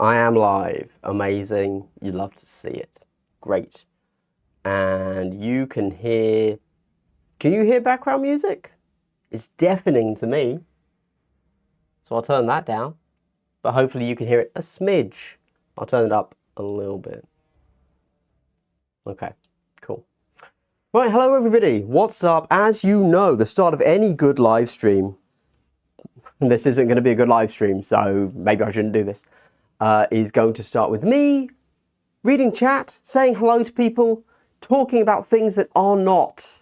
I am live. Amazing. You love to see it. Great. And you can hear you hear background music? It's deafening to me. So I'll turn that down. But hopefully you can hear it a smidge. I'll turn it up a little bit. Okay, cool. Right, hello everybody. What's up? As you know, the start of any good live stream, and this isn't going to be a good live stream, so maybe I shouldn't do this, is going to start with me reading chat, saying hello to people, talking about things that are not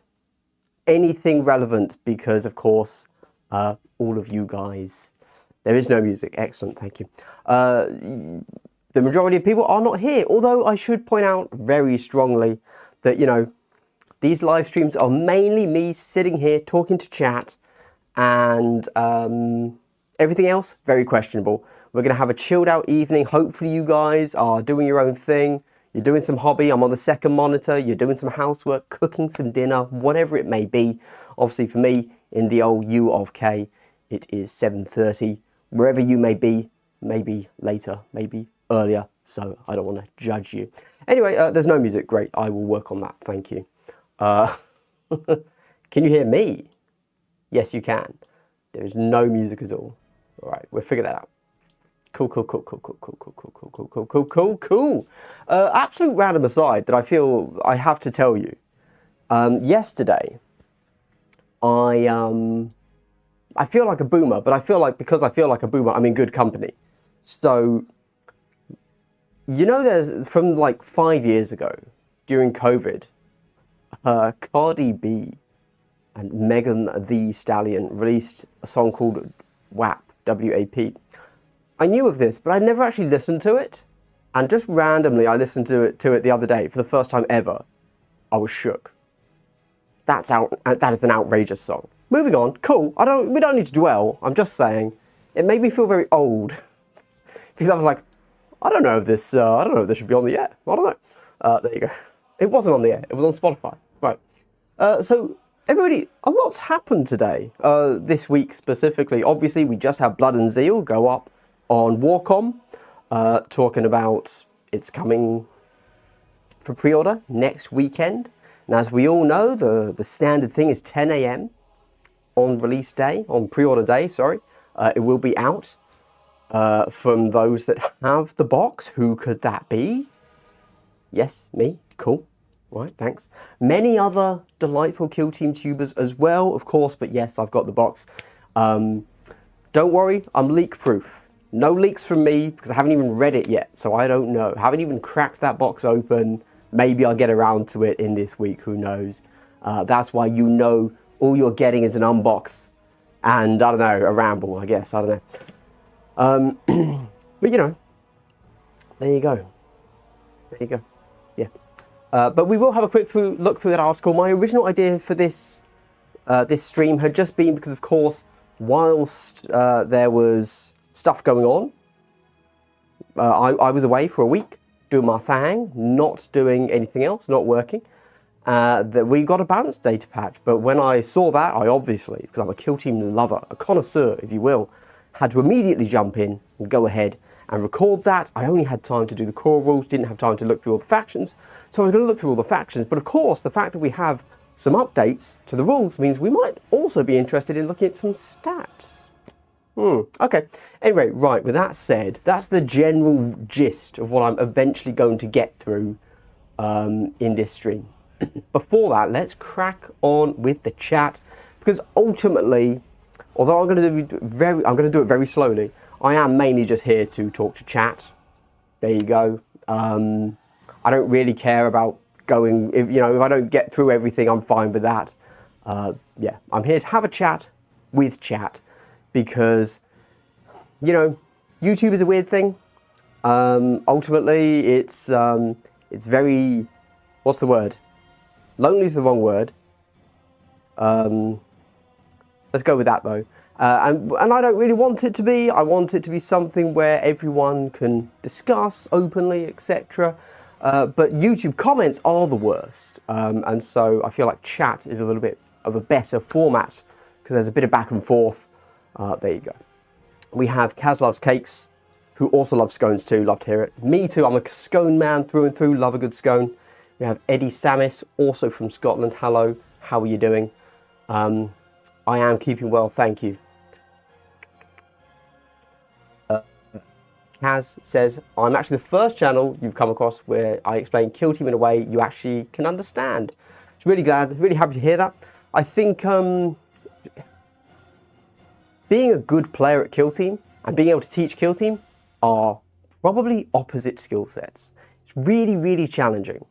anything relevant because, of course, all of you guys, there is no music. Excellent, thank you. The majority of people are not here, although I should point out very strongly that, you know, these live streams are mainly me sitting here talking to chat, and everything else, very questionable. We're going to have a chilled out evening. Hopefully you guys are doing your own thing. You're doing some hobby. I'm on the second monitor. You're doing some housework, cooking some dinner, whatever it may be. Obviously for me, in the old U of K, it is 7:30. Wherever you may be, maybe later, maybe earlier. So I don't want to judge you. Anyway, there's no music. Great. I will work on that. Thank you. Can you hear me? Yes, you can. There is no music at all. All right, we'll figure that out. Cool. Absolute random aside that I feel I have to tell you. Yesterday, I feel like a boomer, but I feel like because I feel like a boomer, I'm in good company. So, you know, there's from like 5 years ago during COVID, Cardi B and Megan Thee Stallion released a song called WAP, W-A-P. I knew of this, but I never actually listened to it. And just randomly, I listened to it the other day for the first time ever. I was shook. That is an outrageous song. Moving on, cool. We don't need to dwell. I'm just saying, it made me feel very old because I was like, I don't know if this should be on the air. I don't know. There you go. It wasn't on the air. It was on Spotify. Right. So everybody, a lot's happened today. This week specifically. Obviously, we just had Blood and Zeal go up on Warcom, talking about it's coming for pre-order next weekend. And as we all know, the standard thing is 10 a.m. on release day, on pre-order day, sorry. It will be out from those that have the box. Who could that be? Yes, me. Cool. Right, thanks. Many other delightful Kill Team tubers as well, of course, but yes, I've got the box. Don't worry, I'm leak-proof. No leaks from me, because I haven't even read it yet, so I don't know. Haven't even cracked that box open. Maybe I'll get around to it in this week, who knows. That's why you know all you're getting is an unbox and, I don't know, a ramble, I guess, I don't know. But, you know, there you go. There you go, yeah. But we will have a quick look through that article. My original idea for this stream had just been because, of course, whilst there was stuff going on, I was away for a week doing my thing, not doing anything else, not working. That we got a balanced data patch, but when I saw that, I obviously, because I'm a Kill Team lover, a connoisseur, if you will, had to immediately jump in and go ahead and record that. I only had time to do the core rules, didn't have time to look through all the factions, so I was going to look through all the factions. But of course, the fact that we have some updates to the rules means we might also be interested in looking at some stats. Okay, anyway, right, with that said, that's the general gist of what I'm eventually going to get through in this stream. Before that, let's crack on with the chat, because ultimately, although I'm going to do it very slowly, I am mainly just here to talk to chat. There you go. I don't really care about going, if I don't get through everything, I'm fine with that. Yeah, I'm here to have a chat with chat because, you know, YouTube is a weird thing. Ultimately, it's very, what's the word? Lonely is the wrong word. Let's go with that though. And I don't really want it to be. I want it to be something where everyone can discuss openly, etc. But YouTube comments are the worst. And so I feel like chat is a little bit of a better format because there's a bit of back and forth. There you go. We have Kaz Loves Cakes, who also loves scones too. Love to hear it. Me too. I'm a scone man through and through. Love a good scone. We have Eddie Samis, also from Scotland. Hello. How are you doing? I am keeping well, thank you. Kaz says, I'm actually the first channel you've come across where I explain Kill Team in a way you actually can understand. Really glad, really happy to hear that. I think being a good player at Kill Team and being able to teach Kill Team are probably opposite skill sets. It's really, really challenging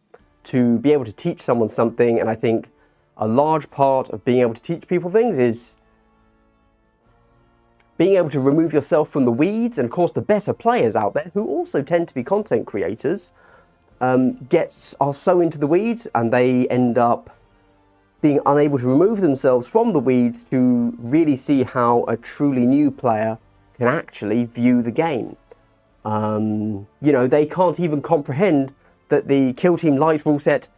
to be able to teach someone something, and I think a large part of being able to teach people things is being able to remove yourself from the weeds. And of course, the better players out there, who also tend to be content creators, are so into the weeds and they end up being unable to remove themselves from the weeds to really see how a truly new player can actually view the game. You know, they can't even comprehend that the Kill Team Light rule set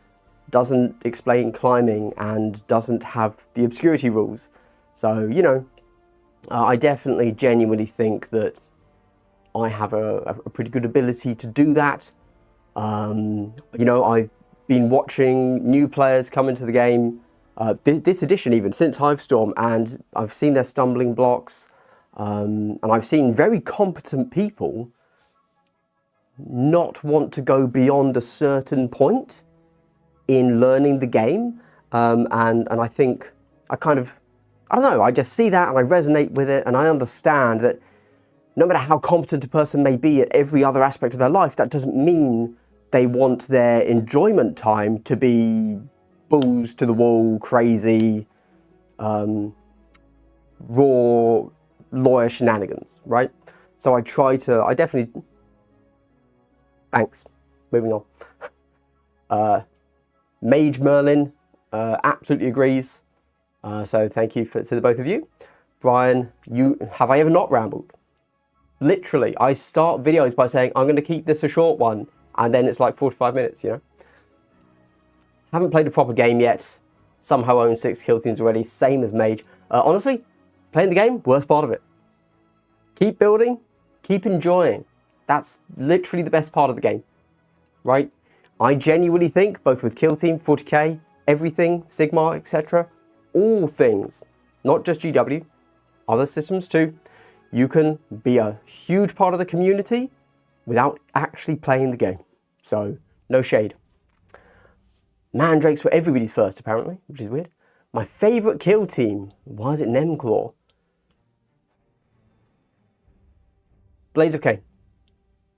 doesn't explain climbing and doesn't have the obscurity rules. So, you know, I definitely genuinely think that I have a pretty good ability to do that. You know, I've been watching new players come into the game, this edition even, since Hivestorm, and I've seen their stumbling blocks, and I've seen very competent people not want to go beyond a certain point in learning the game, and I think I don't know, I just see that and I resonate with it, and I understand that no matter how competent a person may be at every other aspect of their life, that doesn't mean they want their enjoyment time to be balls to the wall, crazy, raw lawyer shenanigans, right? So I definitely, thanks, moving on. Mage Merlin absolutely agrees. So thank you to the both of you. Brian, have I ever not rambled? Literally, I start videos by saying, I'm going to keep this a short one, and then it's like 45 minutes, you know? Haven't played a proper game yet. Somehow own 6 kill teams already, same as Mage. Honestly, playing the game, worst part of it. Keep building, keep enjoying. That's literally the best part of the game, right? I genuinely think, both with Kill Team, 40k, everything, Sigma, etc., all things, not just GW, other systems too, you can be a huge part of the community without actually playing the game. So, no shade. Mandrakes were everybody's first, apparently, which is weird. My favourite Kill Team, why is it Nemclaw? Blaze of Cain.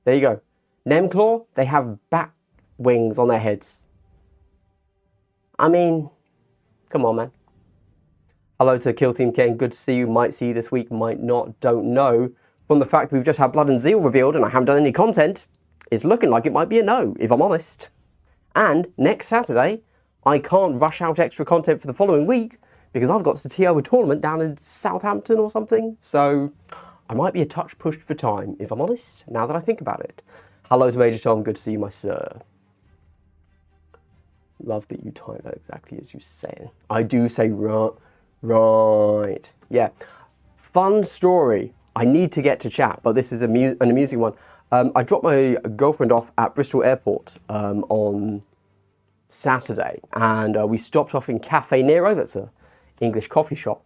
There you go. Nemclaw, they have bat wings on their heads. I mean, come on, man. Hello to Kill Team Ken, good to see you. Might see you this week, might not, don't know. From the fact we've just had Blood and Zeal revealed and I haven't done any content, it's looking like it might be a no, if I'm honest. And next Saturday, I can't rush out extra content for the following week because I've got to tee up a tournament down in Southampton or something. So I might be a touch pushed for time, if I'm honest, now that I think about it. Hello to Major Tom, good to see you, my sir. Love that you type that exactly as you say it. I do say right. Yeah. Fun story. I need to get to chat, but this is an amusing one. I dropped my girlfriend off at Bristol Airport on Saturday, and we stopped off in Cafe Nero, that's an English coffee shop.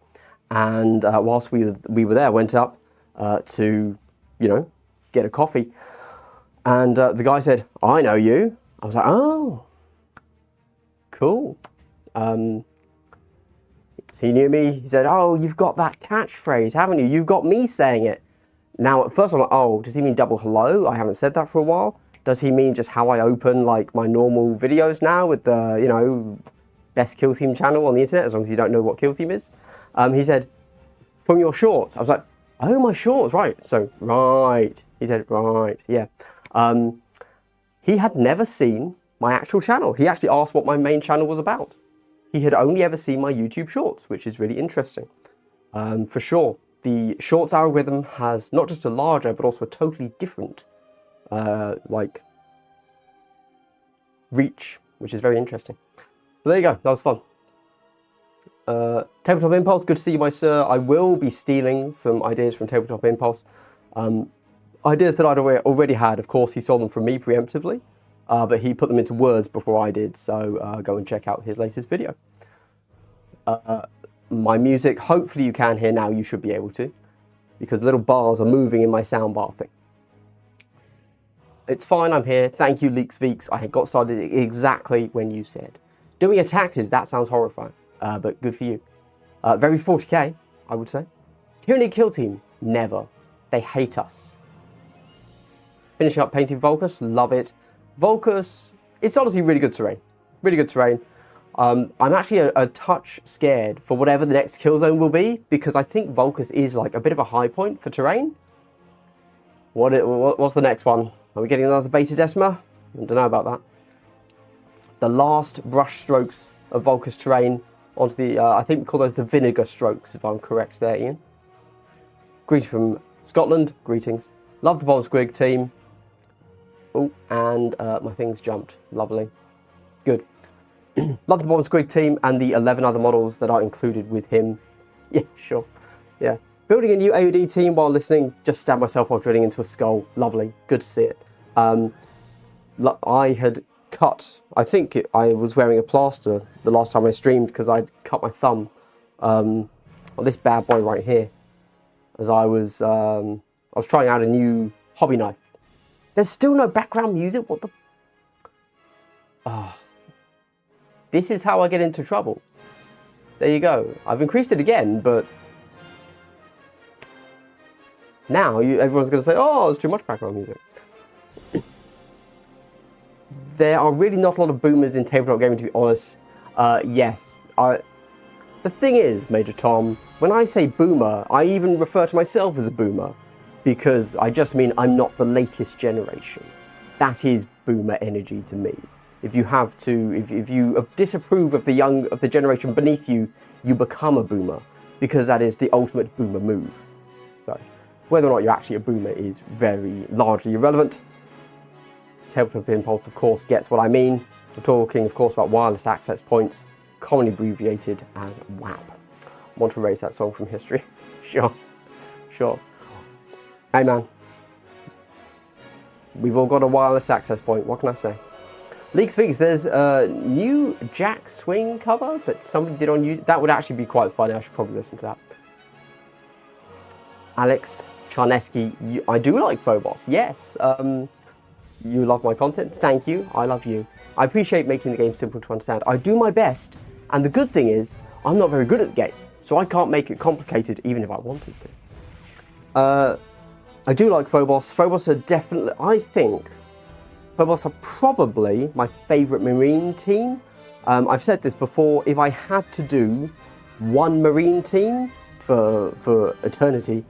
And whilst we were there, went up to, you know, get a coffee. And the guy said, I know you. I was like, oh, cool. He knew me. He said, oh, you've got that catchphrase, haven't you? You've got me saying it. Now, at first I'm like, oh, does he mean double hello? I haven't said that for a while. Does he mean just how I open like my normal videos now with the, you know, best Kill Team channel on the internet, as long as you don't know what Kill Team is? He said, from your shorts. I was like, oh, my shorts, right. So, right. He said, right, yeah. He had never seen my actual channel. He actually asked what my main channel was about. He had only ever seen my YouTube shorts, which is really interesting. For sure, the shorts algorithm has not just a larger, but also a totally different, like, reach, which is very interesting. So there you go, that was fun. Tabletop Impulse, good to see you, my sir. I will be stealing some ideas from Tabletop Impulse. ideas that I'd already had. Of course, he saw them from me preemptively, but he put them into words before I did, so go and check out his latest video. My music, hopefully you can hear now, you should be able to, because little bars are moving in my soundbar thing. It's fine, I'm here. Thank you, Leaks Veeks. I got started exactly when you said. Doing your taxes, that sounds horrifying, but good for you. Very 40k, I would say. Tyranny Kill Team, never. They hate us. Finishing up painting Volkus, love it. Volkus, it's honestly really good terrain. Really good terrain. I'm actually a touch scared for whatever the next kill zone will be, because I think Volkus is like a bit of a high point for terrain. What's the next one? Are we getting another Beta Decima? I don't know about that. The last brush strokes of Volkus terrain onto the, I think we call those the vinegar strokes, if I'm correct there, Ian. Greetings from Scotland, greetings. Love the Bomb Squig team. Oh, and my thing's jumped, lovely. Good. Love the Bomb Squig team and the 11 other models that are included with him. Yeah, sure. Yeah. Building a new AOD team while listening, just stabbed myself while drilling into a skull. Lovely. Good to see it. I had cut, I think I was wearing a plaster the last time I streamed because I'd cut my thumb on this bad boy right here as I was trying out a new hobby knife. There's still no background music? What the? Oh. This is how I get into trouble. There you go. I've increased it again, but now everyone's going to say, oh, there's too much background music. There are really not a lot of boomers in tabletop gaming, to be honest. Yes. The thing is, Major Tom, when I say boomer, I even refer to myself as a boomer, because I just mean I'm not the latest generation. That is boomer energy to me. If you have to, if you disapprove of the generation beneath you, you become a boomer, because that is the ultimate boomer move. So, whether or not you're actually a boomer is very largely irrelevant. Tabletop Impulse, of course, gets what I mean. We're talking, of course, about wireless access points, commonly abbreviated as WAP. I want to erase that song from history. Sure, sure. Hey man, we've all got a wireless access point. What can I say? Leaks Figs, there's a new Jack Swing cover that somebody did on YouTube. That would actually be quite funny. I should probably listen to that. Alex Charneski, I do like Phobos. Yes. You love my content. Thank you. I love you. I appreciate making the game simple to understand. I do my best, and the good thing is, I'm not very good at the game, so I can't make it complicated even if I wanted to. I do like Phobos. Phobos are definitely, I think, Phobos are probably my favourite Marine team. I've said this before, if I had to do one Marine team for eternity,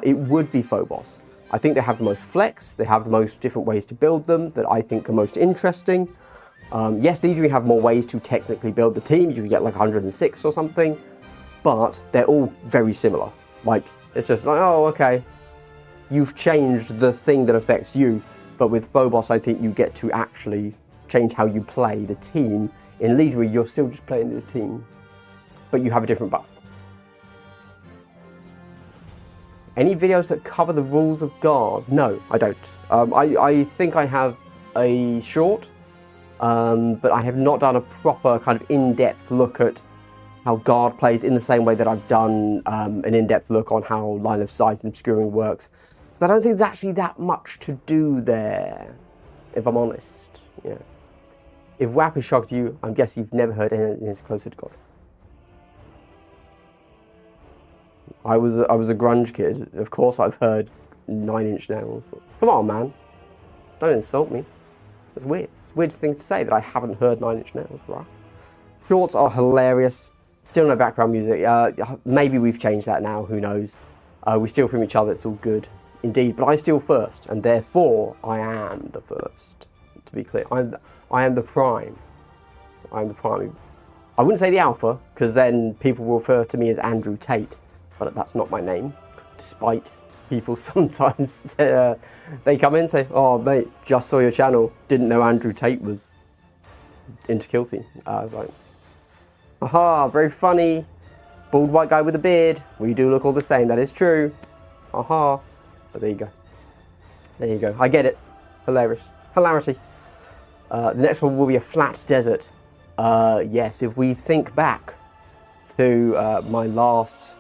it would be Phobos. I think they have the most flex, they have the most different ways to build them that I think are most interesting. Yes, Legion have more ways to technically build the team, you can get like 106 or something, but they're all very similar. Like, it's just like, oh, okay, you've changed the thing that affects you, but with Phobos I think you get to actually change how you play the team. In Legion you're still just playing the team, but you have a different buff. Any videos that cover the rules of Guard? No, I don't. I think I have a short, but I have not done a proper kind of in-depth look at how Guard plays in the same way that I've done an in-depth look on how line of sight and obscuring works. But I don't think there's actually that much to do there, if I'm honest. Yeah. If WAP has shocked you, I'm guessing you've never heard anything that's closer to God. I was a grunge kid. Of course I've heard 9 Inch Nails. Come on, man. Don't insult me. That's weird. It's a weird thing to say that I haven't heard 9 Inch Nails, bro. Shorts are hilarious. Still no background music. Maybe we've changed that now. Who knows? We steal from each other. It's all good. Indeed. But I steal first. And therefore, I am the first. To be clear. I am the prime. I am the prime. I wouldn't say the alpha, because then people will refer to me as Andrew Tate. But that's not my name, despite people sometimes, they come in and say, oh mate, just saw your channel, didn't know Andrew Tate was into Kill Team. I was like, aha, very funny, bald white guy with a beard, we do look all the same, that is true, aha, but there you go. There you go. I get it. Hilarious. Hilarity. The next one will be a flat desert. Yes, if we think back to my last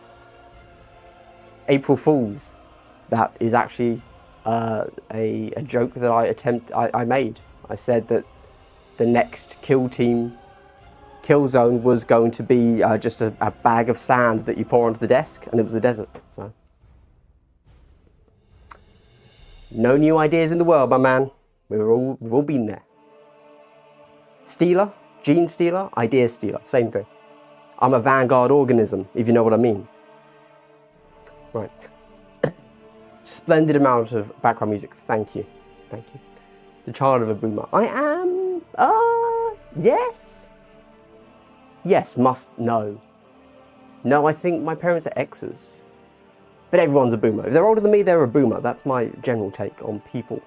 April Fool's, that is actually a joke that I made. I said that the next kill zone was going to be just a bag of sand that you pour onto the desk, and it was a desert. So, no new ideas in the world, my man. We've all been there. Stealer, gene stealer, idea stealer, same thing. I'm a vanguard organism, if you know what I mean. Right. Splendid amount of background music. Thank you. Thank you. The child of a boomer. I am. Yes. Yes. No. No, I think my parents are X's. But everyone's a boomer. If they're older than me, they're a boomer. That's my general take on people.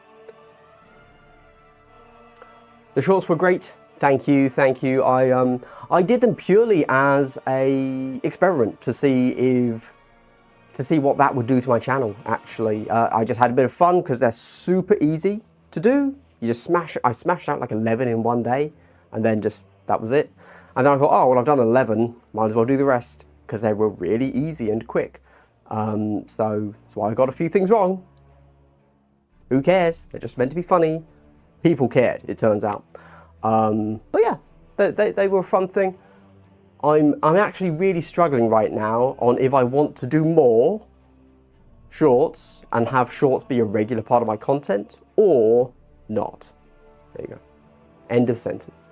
The shorts were great. Thank you, thank you. I did them purely as a experiment to see what that would do to my channel. Actually, I just had a bit of fun because they're super easy to do. You just I smashed out like 11 in one day, and then that was it. And then I thought, oh well, I've done 11. Might as well do the rest because they were really easy and quick. So that's why I got a few things wrong. Who cares? They're just meant to be funny. People cared, it turns out. But yeah, they were a fun thing. I'm actually really struggling right now on if I want to do more shorts and have shorts be a regular part of my content or not. There you go. End of sentence.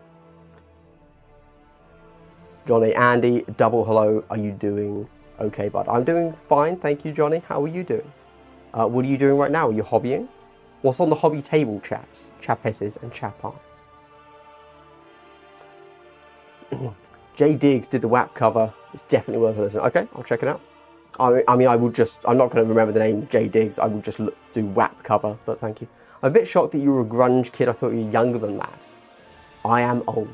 Johnny, Andy, double hello. Are you doing okay, bud? I'm doing fine, thank you, Johnny. How are you doing? What are you doing right now? Are you hobbying? What's on the hobby table, chaps? Chapesses and chapar. Jay Diggs did the WAP cover. It's definitely worth a listen. Okay, I'll check it out. I mean, I'm not going to remember the name Jay Diggs. I will just do WAP cover, but thank you. I'm a bit shocked that you were a grunge kid. I thought you were younger than that. I am old,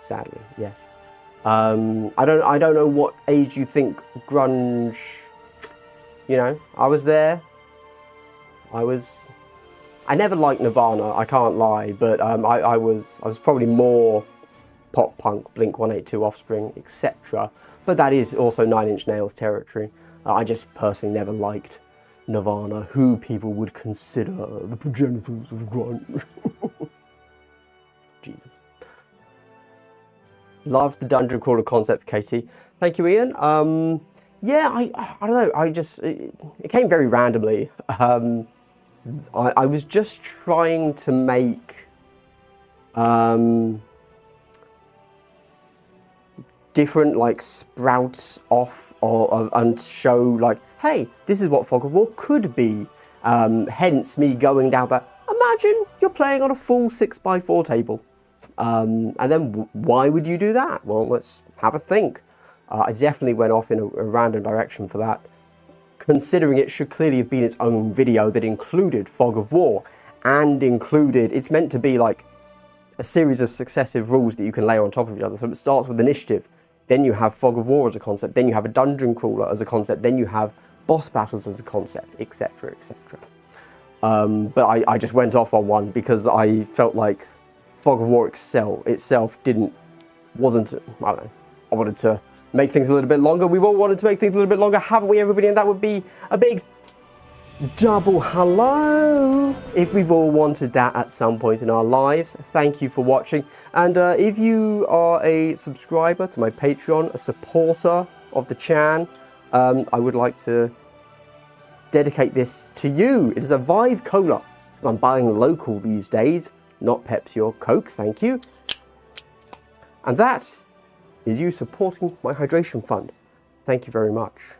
sadly, yes. I don't know what age you think grunge, you know, I was there. I never liked Nirvana, I can't lie, but I was probably more pop punk, Blink-182, Offspring, etc. But that is also Nine Inch Nails territory. I just personally never liked Nirvana, who people would consider the progenitors of grunge. Jesus. Loved the dungeon crawler concept, Katie. Thank you, Ian. Yeah, I don't know. It came very randomly. I was just trying to make different like sprouts off and show like, hey, this is what Fog of War could be. Hence me going down. But imagine you're playing on a full 6x4 table. And then why would you do that? Well, let's have a think. I definitely went off in a random direction for that, considering it should clearly have been its own video that included Fog of War and included, it's meant to be like a series of successive rules that you can layer on top of each other. So it starts with initiative, then you have Fog of War as a concept, then you have a dungeon crawler as a concept, then you have boss battles as a concept, etc, etc. But I just went off on one because I felt like Fog of War itself wasn't, I don't know, I wanted to make things a little bit longer. We've all wanted to make things a little bit longer, haven't we, everybody? And that would be a big double hello if we've all wanted that at some point in our lives. Thank you for watching. And if you are a subscriber to my Patreon, a supporter of the chan, I would like to dedicate this to you. It is a Vive Cola. I'm buying local these days, not Pepsi or Coke, thank you. And that is you supporting my hydration fund. Thank you very much.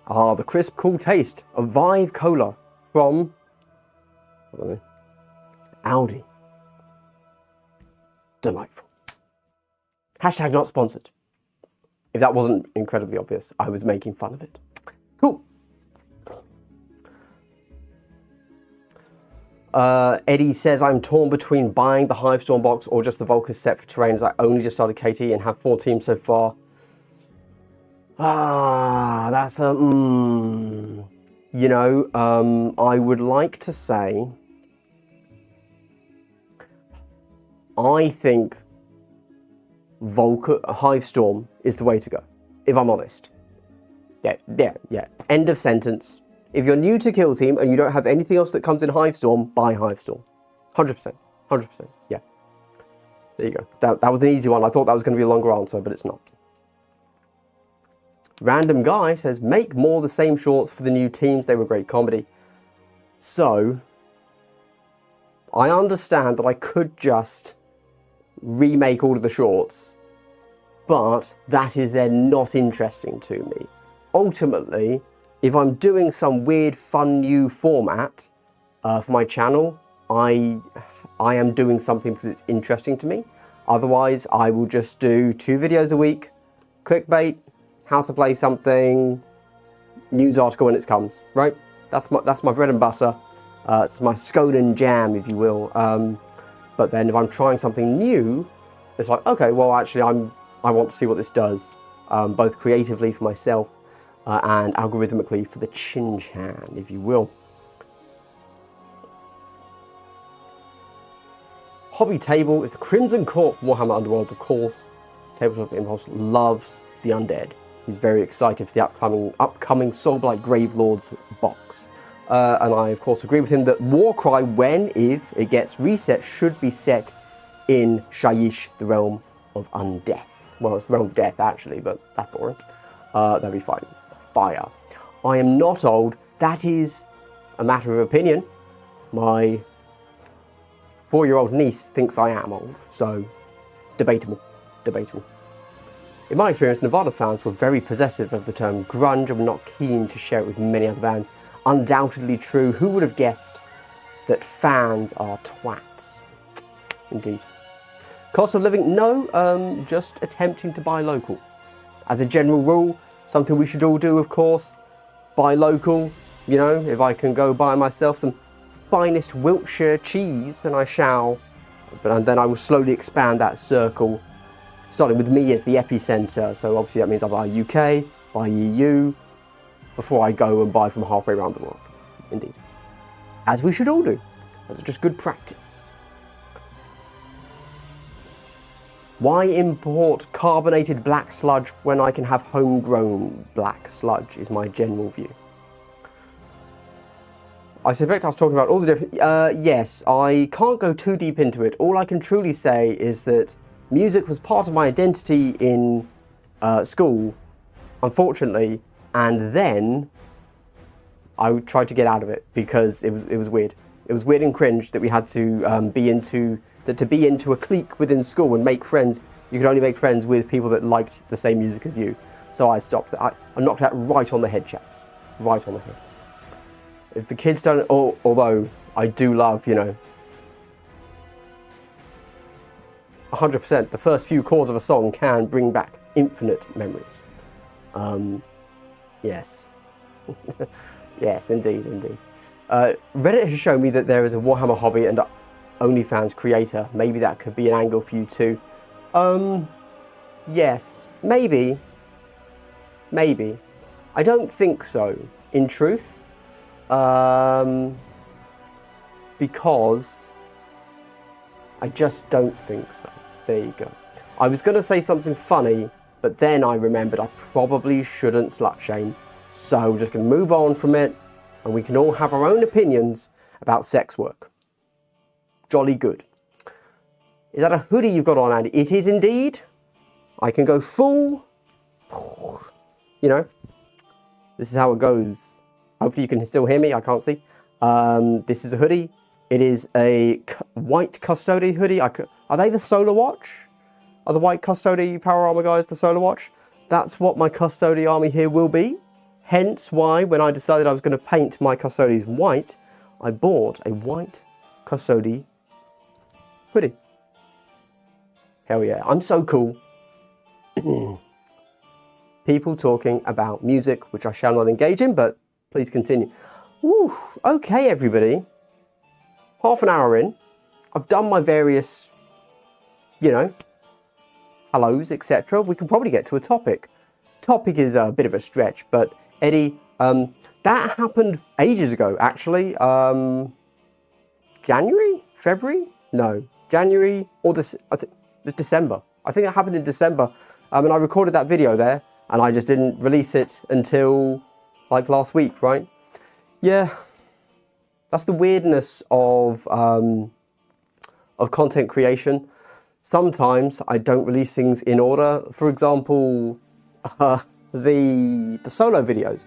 Ah, the crisp, cool taste of Vive Cola from Aldi. Delightful. Hashtag not sponsored. If that wasn't incredibly obvious, I was making fun of it. Cool. Eddie says, I'm torn between buying the Hivestorm box or just the Volker set for terrain, as I only just started KT and have 4 teams so far. Ah, that's a... You know, I would like to say, I think Hivestorm is the way to go, if I'm honest. Yeah. End of sentence. If you're new to Kill Team and you don't have anything else that comes in Hivestorm, buy Hivestorm. 100%. 100%. Yeah. There you go. That was an easy one. I thought that was going to be a longer answer, but it's not. Random Guy says, make more the same shorts for the new teams. They were great comedy. So, I understand that I could just remake all of the shorts, but that is then not interesting to me. Ultimately, if I'm doing some weird, fun new format for my channel, I am doing something because it's interesting to me. Otherwise, I will just do 2 videos a week, clickbait, how to play something, news article when it comes, right? That's my bread and butter. It's my scone and jam, if you will. But then if I'm trying something new, it's like, okay, well, actually, I want to see what this does, both creatively for myself and algorithmically for the Chin-chan, if you will. Hobby Table is the Crimson Court Warhammer Underworld, of course. Tabletop Impulse loves the undead. He's very excited for the upcoming Soulblight Gravelords box. And I, of course, agree with him that Warcry, if it gets reset, should be set in Shyish, the Realm of Undeath. Well, it's the Realm of Death, actually, but that's boring. That'd be fine. Fire. I am not old. That is a matter of opinion. My 4-year-old niece thinks I am old, so debatable. Debatable. In my experience, Nevada fans were very possessive of the term grunge and were not keen to share it with many other bands. Undoubtedly true. Who would have guessed that fans are twats? Indeed. Cost of living? No, just attempting to buy local. As a general rule, something we should all do, of course. Buy local. You know, if I can go buy myself some finest Wiltshire cheese, then I shall. But then I will slowly expand that circle, starting with me as the epicenter. So obviously that means I buy UK, buy EU, before I go and buy from halfway around the world. Indeed. As we should all do. That's just good practice. Why import carbonated black sludge when I can have homegrown black sludge is my general view. I suspect I was talking about all the different... yes, I can't go too deep into it. All I can truly say is that music was part of my identity in school, unfortunately, and then I tried to get out of it because it was weird. It was weird and cringe that we had to be into a clique within school and make friends. You could only make friends with people that liked the same music as you. So I stopped that. I knocked that right on the head, chaps. Right on the head. If the kids don't, although I do love, you know, 100%, the first few chords of a song can bring back infinite memories. Yes. Yes, indeed, indeed. Reddit has shown me that there is a Warhammer hobby and OnlyFans creator. Maybe that could be an angle for you too. Yes, maybe. Maybe. I don't think so, in truth. Because I just don't think so. There you go. I was going to say something funny, but then I remembered I probably shouldn't slut shame. So we're just going to move on from it, and we can all have our own opinions about sex work. Jolly good. Is that a hoodie you've got on, Andy? It is indeed. I can go full. You know, this is how it goes. Hopefully you can still hear me. I can't see. This is a hoodie. It is a white Custody hoodie. Are they the Solar Watch? Are the white Custody Power Armor guys the Solar Watch? That's what my Custody army here will be. Hence why, when I decided I was going to paint my Custodies white, I bought a white Custody hoodie. Hell yeah, I'm so cool. People talking about music, which I shall not engage in, but please continue. Woo, okay, everybody. Half an hour in. I've done my various, you know, hellos, etc. We can probably get to a topic. Topic is a bit of a stretch, but Eddie, That happened ages ago, actually. January? February? No. January or December. I think it happened in December. And I recorded that video there, and I just didn't release it until like last week, right? Yeah. That's the weirdness of content creation. Sometimes I don't release things in order. For example, the solo videos.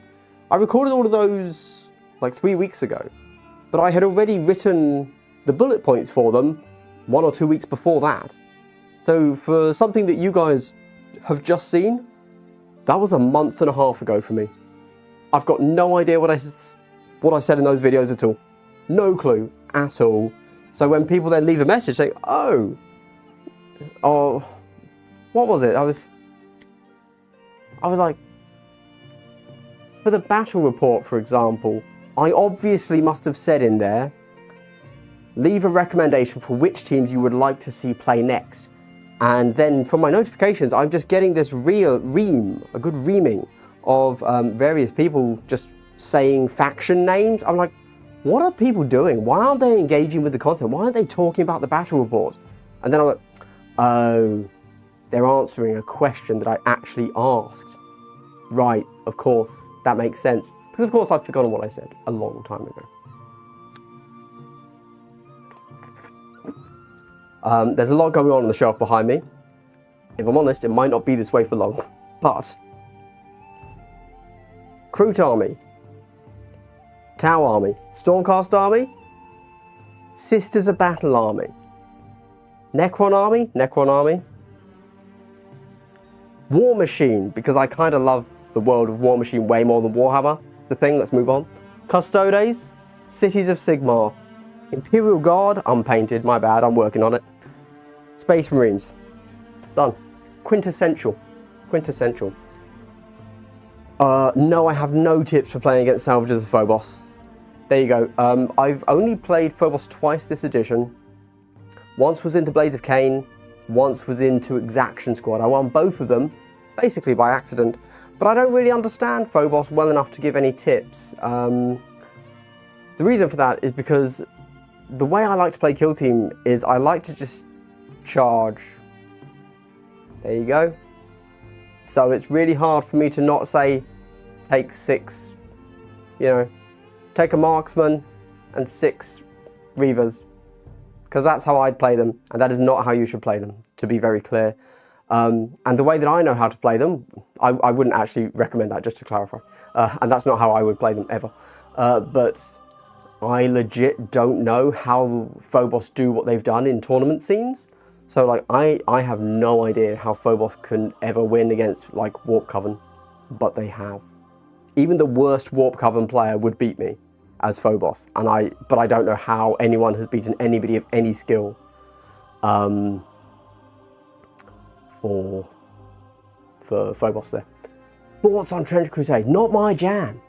I recorded all of those like 3 weeks ago, but I had already written the bullet points for them 1 or 2 weeks before that. So for something that you guys have just seen, that was a month and a half ago for me. I've got no idea what I said in those videos at all. No clue at all. So when people then leave a message saying, oh, what was it? I was like, for the battle report, for example, I obviously must have said in there, leave a recommendation for which teams you would like to see play next. And then from my notifications, I'm just getting this a good reaming of various people just saying faction names. I'm like, what are people doing? Why aren't they engaging with the content? Why aren't they talking about the battle report? And then I'm like, oh, they're answering a question that I actually asked. Right, of course, that makes sense. Because of course I've forgotten what I said a long time ago. There's a lot going on the shelf behind me. If I'm honest, it might not be this way for long. But Kroot Army, Tau Army, Stormcast Army, Sisters of Battle Army, Necron Army, War Machine, because I kind of love the world of War Machine way more than Warhammer. It's a thing, let's move on. Custodes, Cities of Sigmar, Imperial Guard, unpainted, my bad, I'm working on it. Space Marines, done. Quintessential. No, I have no tips for playing against Salvagers of Phobos. There you go. I've only played Phobos twice this edition. Once was into Blades of Cain, once was into Exaction Squad. I won both of them, basically by accident. But I don't really understand Phobos well enough to give any tips. The reason for that is because the way I like to play Kill Team is I like to just charge. There you go. So it's really hard for me to not say, take 6, take a marksman and 6 Reavers. Because that's how I'd play them, and that is not how you should play them, to be very clear. And the way that I know how to play them, I wouldn't actually recommend that, just to clarify. And that's not how I would play them, ever. But I legit don't know how Phobos do what they've done in tournament scenes. So, like, I have no idea how Phobos can ever win against, like, Warp Coven. But they have. Even the worst Warp Coven player would beat me as Phobos. But I don't know how anyone has beaten anybody of any skill. For Phobos there. Thoughts on Trench Crusade? Not my jam,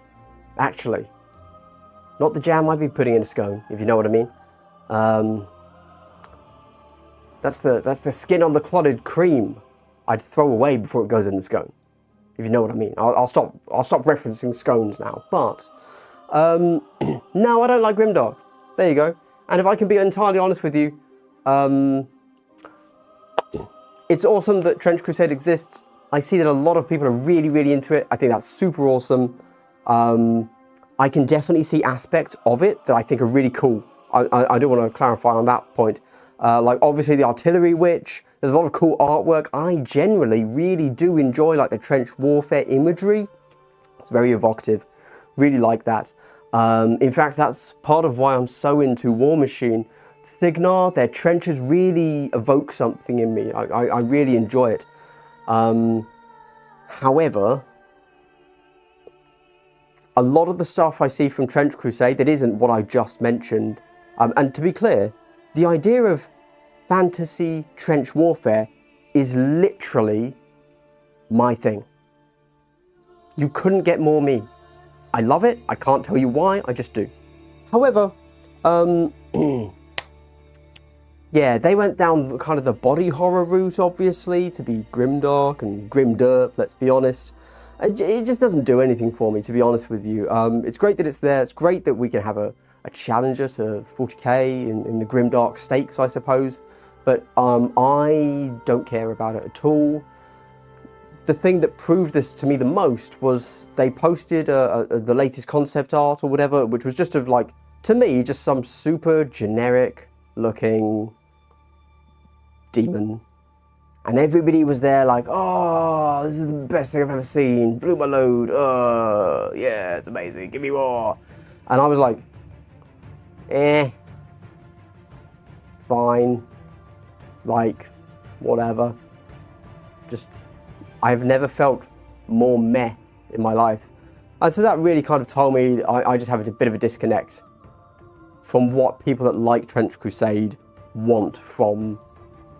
actually. Not the jam I'd be putting in a scone, if you know what I mean. That's the skin on the clotted cream I'd throw away before it goes in the scone, if you know what I mean. I'll stop referencing scones now. But no, I don't like Grimdark. There you go. And if I can be entirely honest with you, it's awesome that Trench Crusade exists. I see that a lot of people are really, really into it. I think that's super awesome. I can definitely see aspects of it that I think are really cool. I do want to clarify on that point. Like obviously the Artillery Witch, there's a lot of cool artwork. I generally really do enjoy like the trench warfare imagery. It's very evocative. Really like that. In fact, that's part of why I'm so into War Machine. Signar, their trenches really evoke something in me. I really enjoy it. However, a lot of the stuff I see from Trench Crusade that isn't what I just mentioned. And to be clear, the idea of fantasy trench warfare is literally my thing. You couldn't get more me. I love it. I can't tell you why. I just do. However, yeah, they went down kind of the body horror route, obviously, to be grimdark and grimderp, let's be honest. It just doesn't do anything for me, to be honest with you. It's great that it's there. It's great that we can have a challenger to 40k in the Grimdark stakes, I suppose. But I don't care about it at all. The thing that proved this to me the most was they posted the latest concept art or whatever, which was just like, to me, just some super generic looking demon. And everybody was there like, oh, this is the best thing I've ever seen. Blew my load. Yeah, it's amazing. Give me more. And I was like, fine. Like, whatever. Just, I've never felt more meh in my life. And so that really kind of told me I just have a bit of a disconnect from what people that like Trench Crusade want from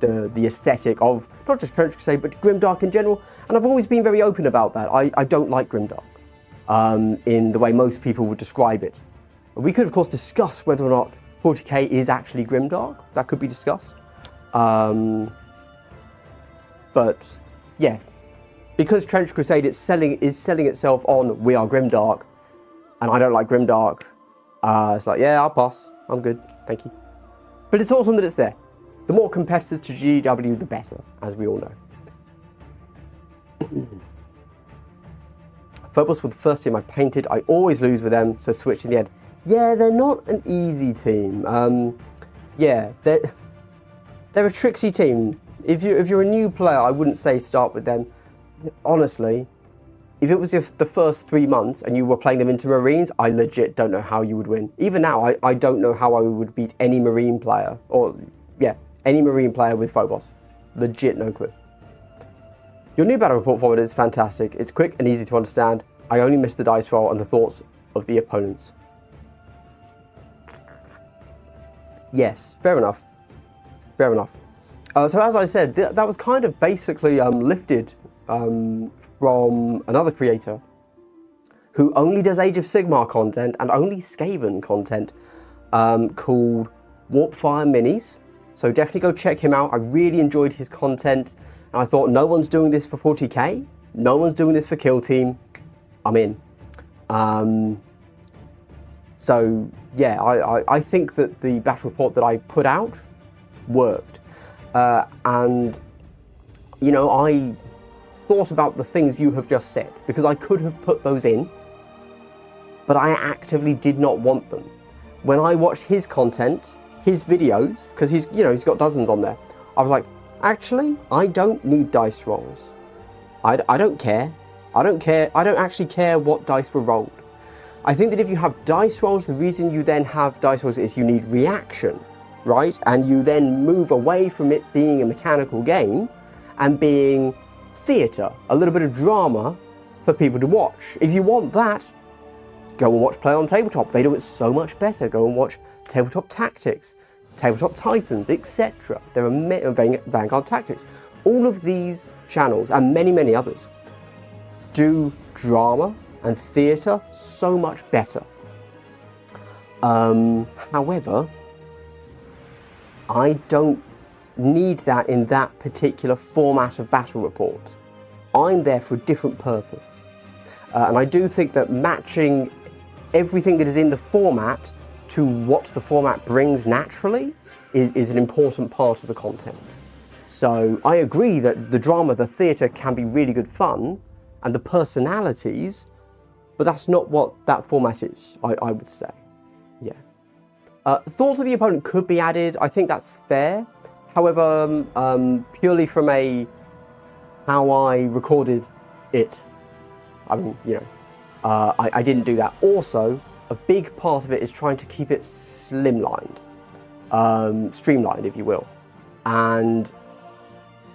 the aesthetic of not just Trench Crusade but Grimdark in general. And I've always been very open about that. I don't like Grimdark in the way most people would describe it. We could of course discuss whether or not 40k is actually Grimdark. That could be discussed. But yeah, because Trench Crusade is selling itself on we are Grimdark, and I don't like Grimdark. It's like, yeah, I'll pass. I'm good, thank you. But it's awesome that it's there. The more competitors to GW, the better, as we all know. Phobos were the first team I painted. I always lose with them, so switched in the end. Yeah, they're not an easy team. Yeah, they're a tricksy team. If you're a new player, I wouldn't say start with them. Honestly, if it was the first 3 months and you were playing them into Marines, I legit don't know how you would win. Even now, I don't know how I would beat any Marine player, or yeah, any Marine player with Phobos. Legit no clue. Your new battle report format is fantastic. It's quick and easy to understand. I only miss the dice roll and the thoughts of the opponents. Yes, fair enough. Fair enough. So as I said, that was kind of basically lifted from another creator who only does Age of Sigmar content and only Skaven content called Warpfire Minis. So definitely go check him out. I really enjoyed his content. And I thought, no one's doing this for 40k. No one's doing this for Kill Team. I'm in. So yeah, I think that the battle report that I put out worked. And, you know, I thought about the things you have just said, because I could have put those in, but I actively did not want them. When I watched his content, his videos, because he's got dozens on there, I was like, actually, I don't need dice rolls. I don't care. I don't actually care what dice were rolled. I think that if you have dice rolls, the reason you then have dice rolls is you need reaction. Right? And you then move away from it being a mechanical game and being theatre, a little bit of drama for people to watch. If you want that, go and watch Play on Tabletop. They do it so much better. Go and watch Tabletop Tactics, Tabletop Titans, etc. There are Vanguard Tactics. All of these channels, and many, many others, do drama and theatre so much better. However, I don't need that in that particular format of battle report. I'm there for a different purpose. And I do think that matching everything that is in the format to what the format brings naturally is an important part of the content. So I agree that the drama, the theatre can be really good fun, and the personalities, but that's not what that format is, I would say. Yeah. Thoughts of the opponent could be added. I think that's fair. However, purely from how I recorded it, I mean, you know, I didn't do that. Also, a big part of it is trying to keep it streamlined, if you will. And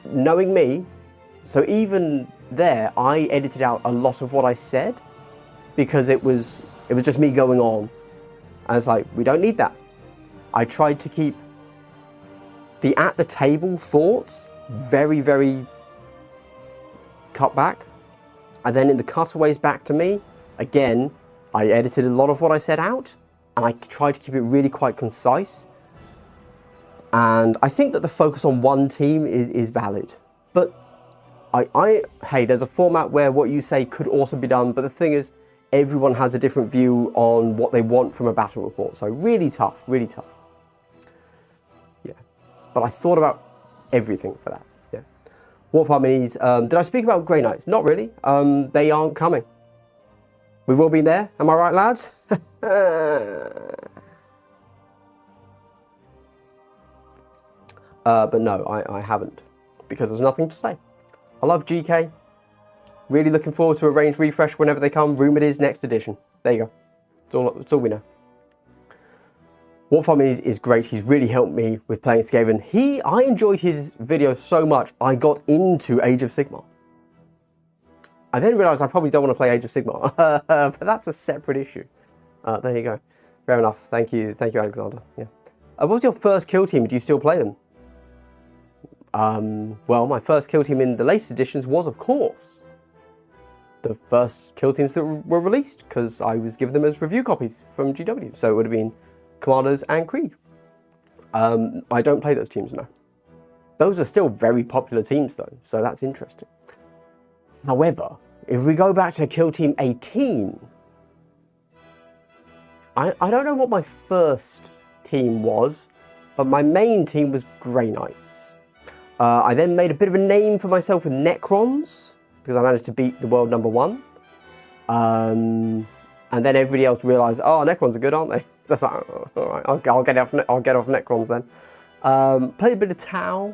knowing me, so even there, I edited out a lot of what I said because it was just me going on. And it's like, we don't need that. I tried to keep the at the table thoughts very, very cut back. And then in the cutaways back to me, again, I edited a lot of what I said out, and I tried to keep it really quite concise. And I think that the focus on one team is valid. But Hey, there's a format where what you say could also be done, but the thing is, everyone has a different view on what they want from a battle report. So really tough, really tough. Yeah, but I thought about everything for that. Yeah. Warhammer minis. Did I speak about Grey Knights? Not really. They aren't coming. We've all been there. Am I right, lads? But no, I haven't, because there's nothing to say. I love GK. Really looking forward to a range refresh whenever they come. Rumoured is next edition. There you go. That's all we know. Warhammer is great. He's really helped me with playing Skaven. I enjoyed his videos so much, I got into Age of Sigmar. I then realised I probably don't want to play Age of Sigmar, but that's a separate issue. There you go. Fair enough. Thank you, Alexander. Yeah. What was your first kill team? Do you still play them? Well, my first kill team in the latest editions was, of course, the first kill teams that were released, because I was given them as review copies from GW. So it would have been Commandos and Krieg. I don't play those teams now. Those are still very popular teams though, so that's interesting. However, if we go back to kill team 18, I don't know what my first team was, but my main team was Grey Knights. I then made a bit of a name for myself with Necrons, because I managed to beat the world #1. And then everybody else realised, oh, Necrons are good, aren't they? That's like, oh, all right, I'll get off Necrons then. Played a bit of Tau.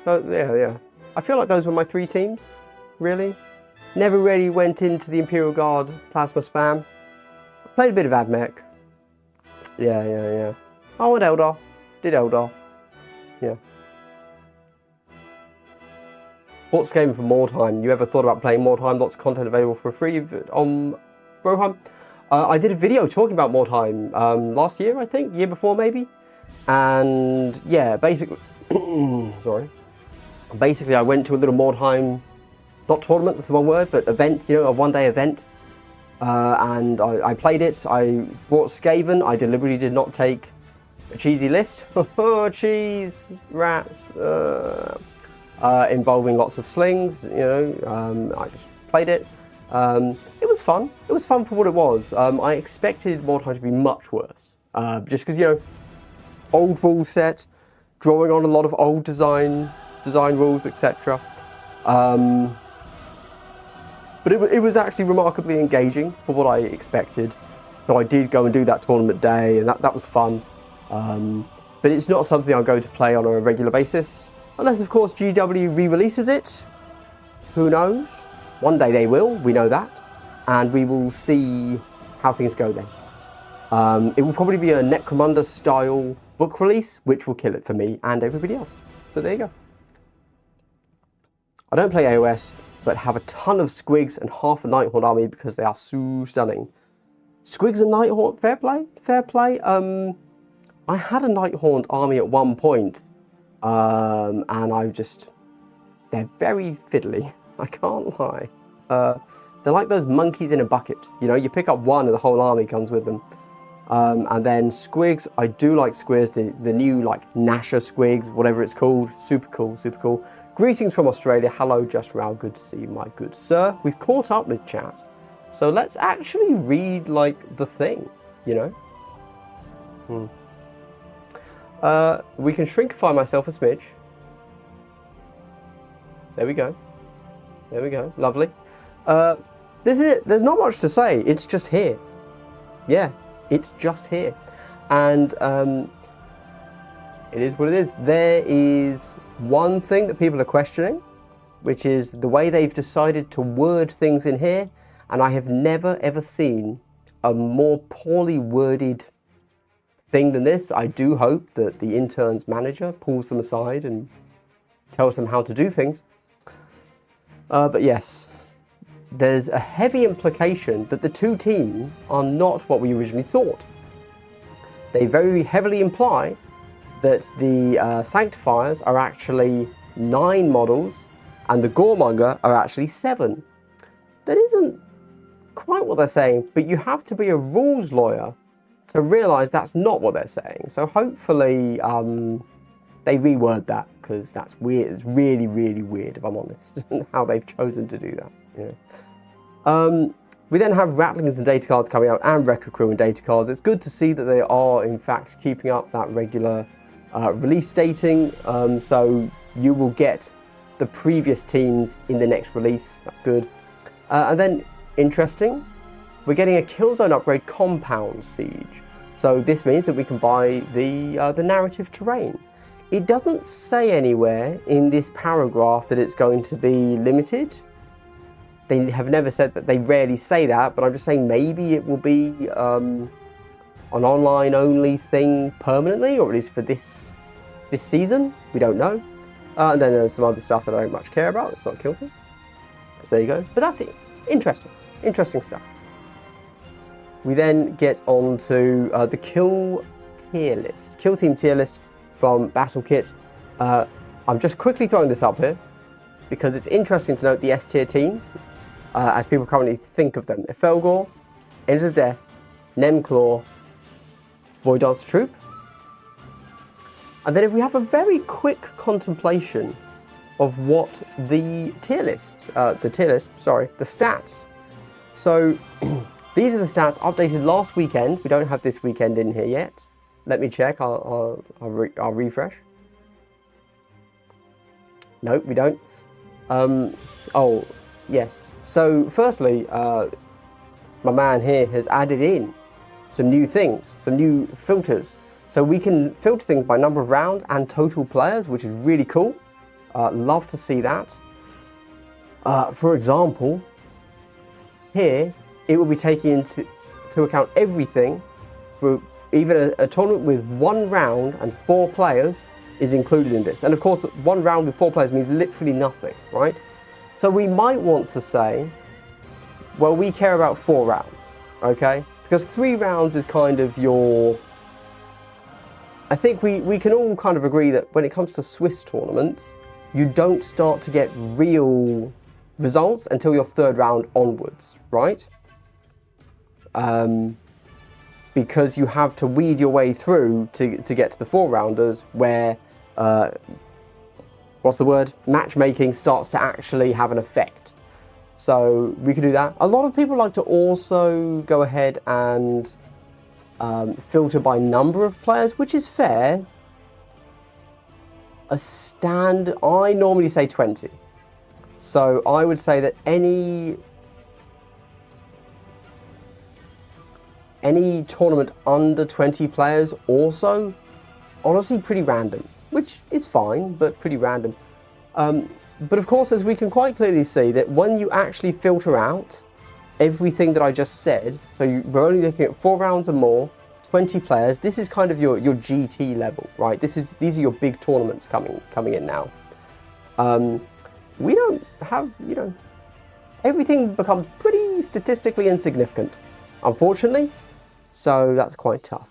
So, yeah. I feel like those were my 3 teams, really. Never really went into the Imperial Guard plasma spam. Played a bit of Admech. Yeah. Oh, and Eldar. Did Eldar. Yeah. Bought Skaven for Mordheim. You ever thought about playing Mordheim? Lots of content available for free on Broheim. I did a video talking about Mordheim last year, I think, year before maybe. And yeah, basically, sorry. Basically, I went to a little Mordheim, not tournament, that's the wrong word, but event, you know, a one-day event. And I played it. I brought Skaven. I deliberately did not take a cheesy list. Cheese, rats, involving lots of slings, you know. I just played it. It was fun. It was fun for what it was. I expected Mordheim to be much worse. Just because, you know, old rule set, drawing on a lot of old design rules, etc. But it was actually remarkably engaging for what I expected. So I did go and do that tournament day, and that was fun. But it's not something I'll go to play on a regular basis. Unless, of course, GW re-releases it. Who knows? One day they will, we know that. And we will see how things go then. It will probably be a Necromunda style book release, which will kill it for me and everybody else. So there you go. I don't play AOS, but have a ton of Squigs and half a Nighthaunt army because they are so stunning. Squigs and Nighthaunt, fair play, fair play. I had a Nighthaunt army at one point, and they're very fiddly, I can't lie. They're like those monkeys in a bucket, you know, you pick up one and the whole army comes with them. And then Squigs, I do like Squigs, the new like Nasher Squigs, whatever it's called, super cool, super cool. Greetings from Australia, hello Just Row, good to see you my good sir. We've caught up with chat, so let's actually read like the thing, you know. We can shrinkify myself a smidge. There we go. There we go, lovely. This is it, there's not much to say, it's just here. Yeah, it's just here. And it is what it is. There is one thing that people are questioning, which is the way they've decided to word things in here, and I have never ever seen a more poorly worded thing than this. I do hope that the intern's manager pulls them aside and tells them how to do things. But yes, there's a heavy implication that the two teams are not what we originally thought. They very heavily imply that the Sanctifiers are actually 9 models and the Goremonger are actually 7. That isn't quite what they're saying, but you have to be a rules lawyer to realise that's not what they're saying. So hopefully they reword that because that's weird. It's really, really weird, if I'm honest, how they've chosen to do that. Yeah. We then have Rattlings and data cards coming out, and Record Crew and data cards. It's good to see that they are, in fact, keeping up that regular release dating. So you will get the previous teams in the next release. That's good. And then, interesting, we're getting a Killzone upgrade Compound Siege. So this means that we can buy the narrative terrain. It doesn't say anywhere in this paragraph that it's going to be limited. They have never said that. They rarely say that, but I'm just saying maybe it will be an online only thing permanently, or at least for this season. We don't know. And then there's some other stuff that I don't much care about. It's not Killzone. So there you go. But that's it. Interesting stuff. We then get on to the Kill tier list. Kill Team tier list from Battle Kit. I'm just quickly throwing this up here because it's interesting to note the S tier teams as people currently think of them. Felgor, Angels of Death, Nemclaw, Void Dancer Troop. And then if we have a very quick contemplation of what the stats. So these are the stats updated last weekend. We don't have this weekend in here yet. Let me check. I'll refresh. Nope, we don't. Oh, yes. So firstly, my man here has added in some new things, some new filters. So we can filter things by number of rounds and total players, which is really cool. Love to see that. For example, here it will be taking into account everything. Even a tournament with 1 round and 4 players is included in this. And of course, 1 round with 4 players means literally nothing, right? So we might want to say, well, we care about 4 rounds, okay? Because 3 rounds is kind of your... I think we can all kind of agree that when it comes to Swiss tournaments, you don't start to get real results until your 3rd round onwards, right? Because you have to weed your way through to get to the 4-rounders where, matchmaking starts to actually have an effect. So we can do that. A lot of people like to also go ahead and filter by number of players, which is fair. I normally say 20. So I would say that any tournament under 20 players also, honestly, pretty random, which is fine, but pretty random. But of course, as we can quite clearly see, that when you actually filter out everything that I just said, so we're only looking at 4 rounds or more, 20 players, this is kind of your GT level, right? These are your big tournaments coming in now. We don't have, everything becomes pretty statistically insignificant, unfortunately. So that's quite tough.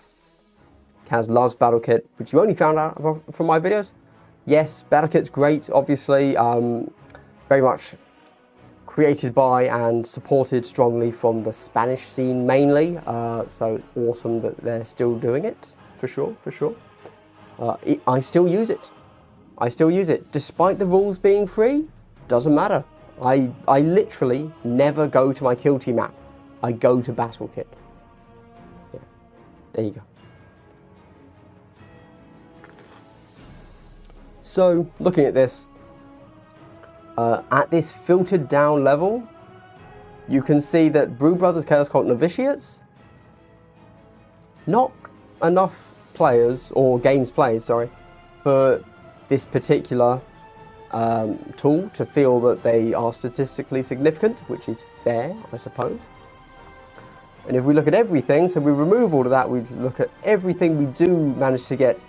Kaz loves Battle Kit, which you only found out from my videos. Yes, Battle Kit's great, obviously. Very much created by and supported strongly from the Spanish scene mainly. So it's awesome that they're still doing it, for sure. I still use it. Despite the rules being free, doesn't matter. I literally never go to my Kill Team app. I go to Battle Kit. Yeah, there you go. So, looking at this, at this filtered down level, you can see that Brew Brothers Chaos Cult Novitiates, not enough players, or games played, sorry, for this particular tool to feel that they are statistically significant, which is fair, I suppose. And if we look at everything, so we remove all of that, we look at everything we do manage to get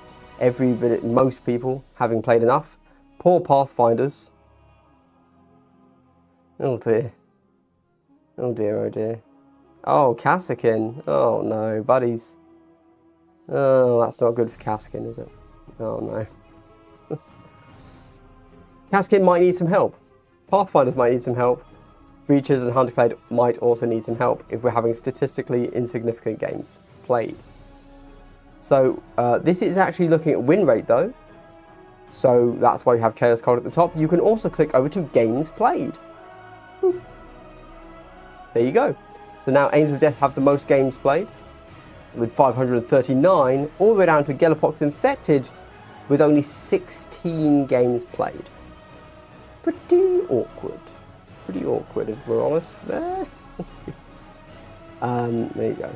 most people having played enough. Poor Pathfinders. Oh dear. Oh dear. Oh, Kassakin. Oh no, buddies. Oh, that's not good for Kassakin, is it? Oh no. Kassakin might need some help. Pathfinders might need some help. Breachers and Hunterclade might also need some help if we're having statistically insignificant games played. So this is actually looking at win rate though. So that's why you have Chaos Card at the top. You can also click over to Games Played. Woo. There you go. So now Angels of Death have the most games played, with 539, all the way down to Gellerpox Infected, with only 16 games played. Pretty awkward. Pretty awkward, if we're honest there. There you go.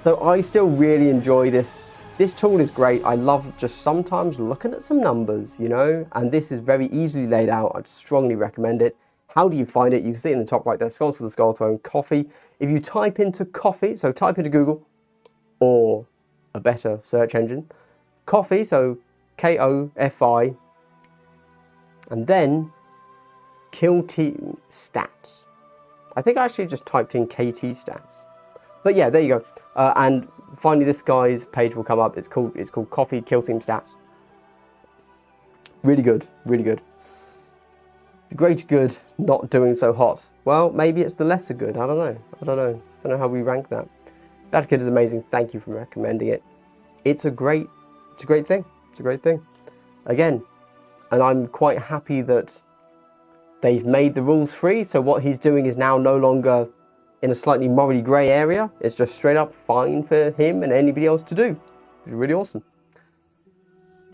So I still really enjoy this. This tool is great. I love just sometimes looking at some numbers, you know, and this is very easily laid out. I'd strongly recommend it. How do you find it? You can see it in the top right there, Skulls for the Skull Throne, coffee. If you type into coffee, so type into Google, or a better search engine, coffee, so K-O-F-I, and then Kill Team Stats. I think I actually just typed in KT Stats. But yeah, there you go. And finally, this guy's page will come up. It's called Coffee Kill Team Stats. Really good, really good. The greater good not doing so hot. Well, maybe it's the lesser good. I don't know. I don't know how we rank that. That kid is amazing. Thank you for recommending it. It's a great thing. It's a great thing. Again, and I'm quite happy that they've made the rules free. So what he's doing is now no longer in a slightly morally grey area. It's just straight up fine for him and anybody else to do. It's really awesome.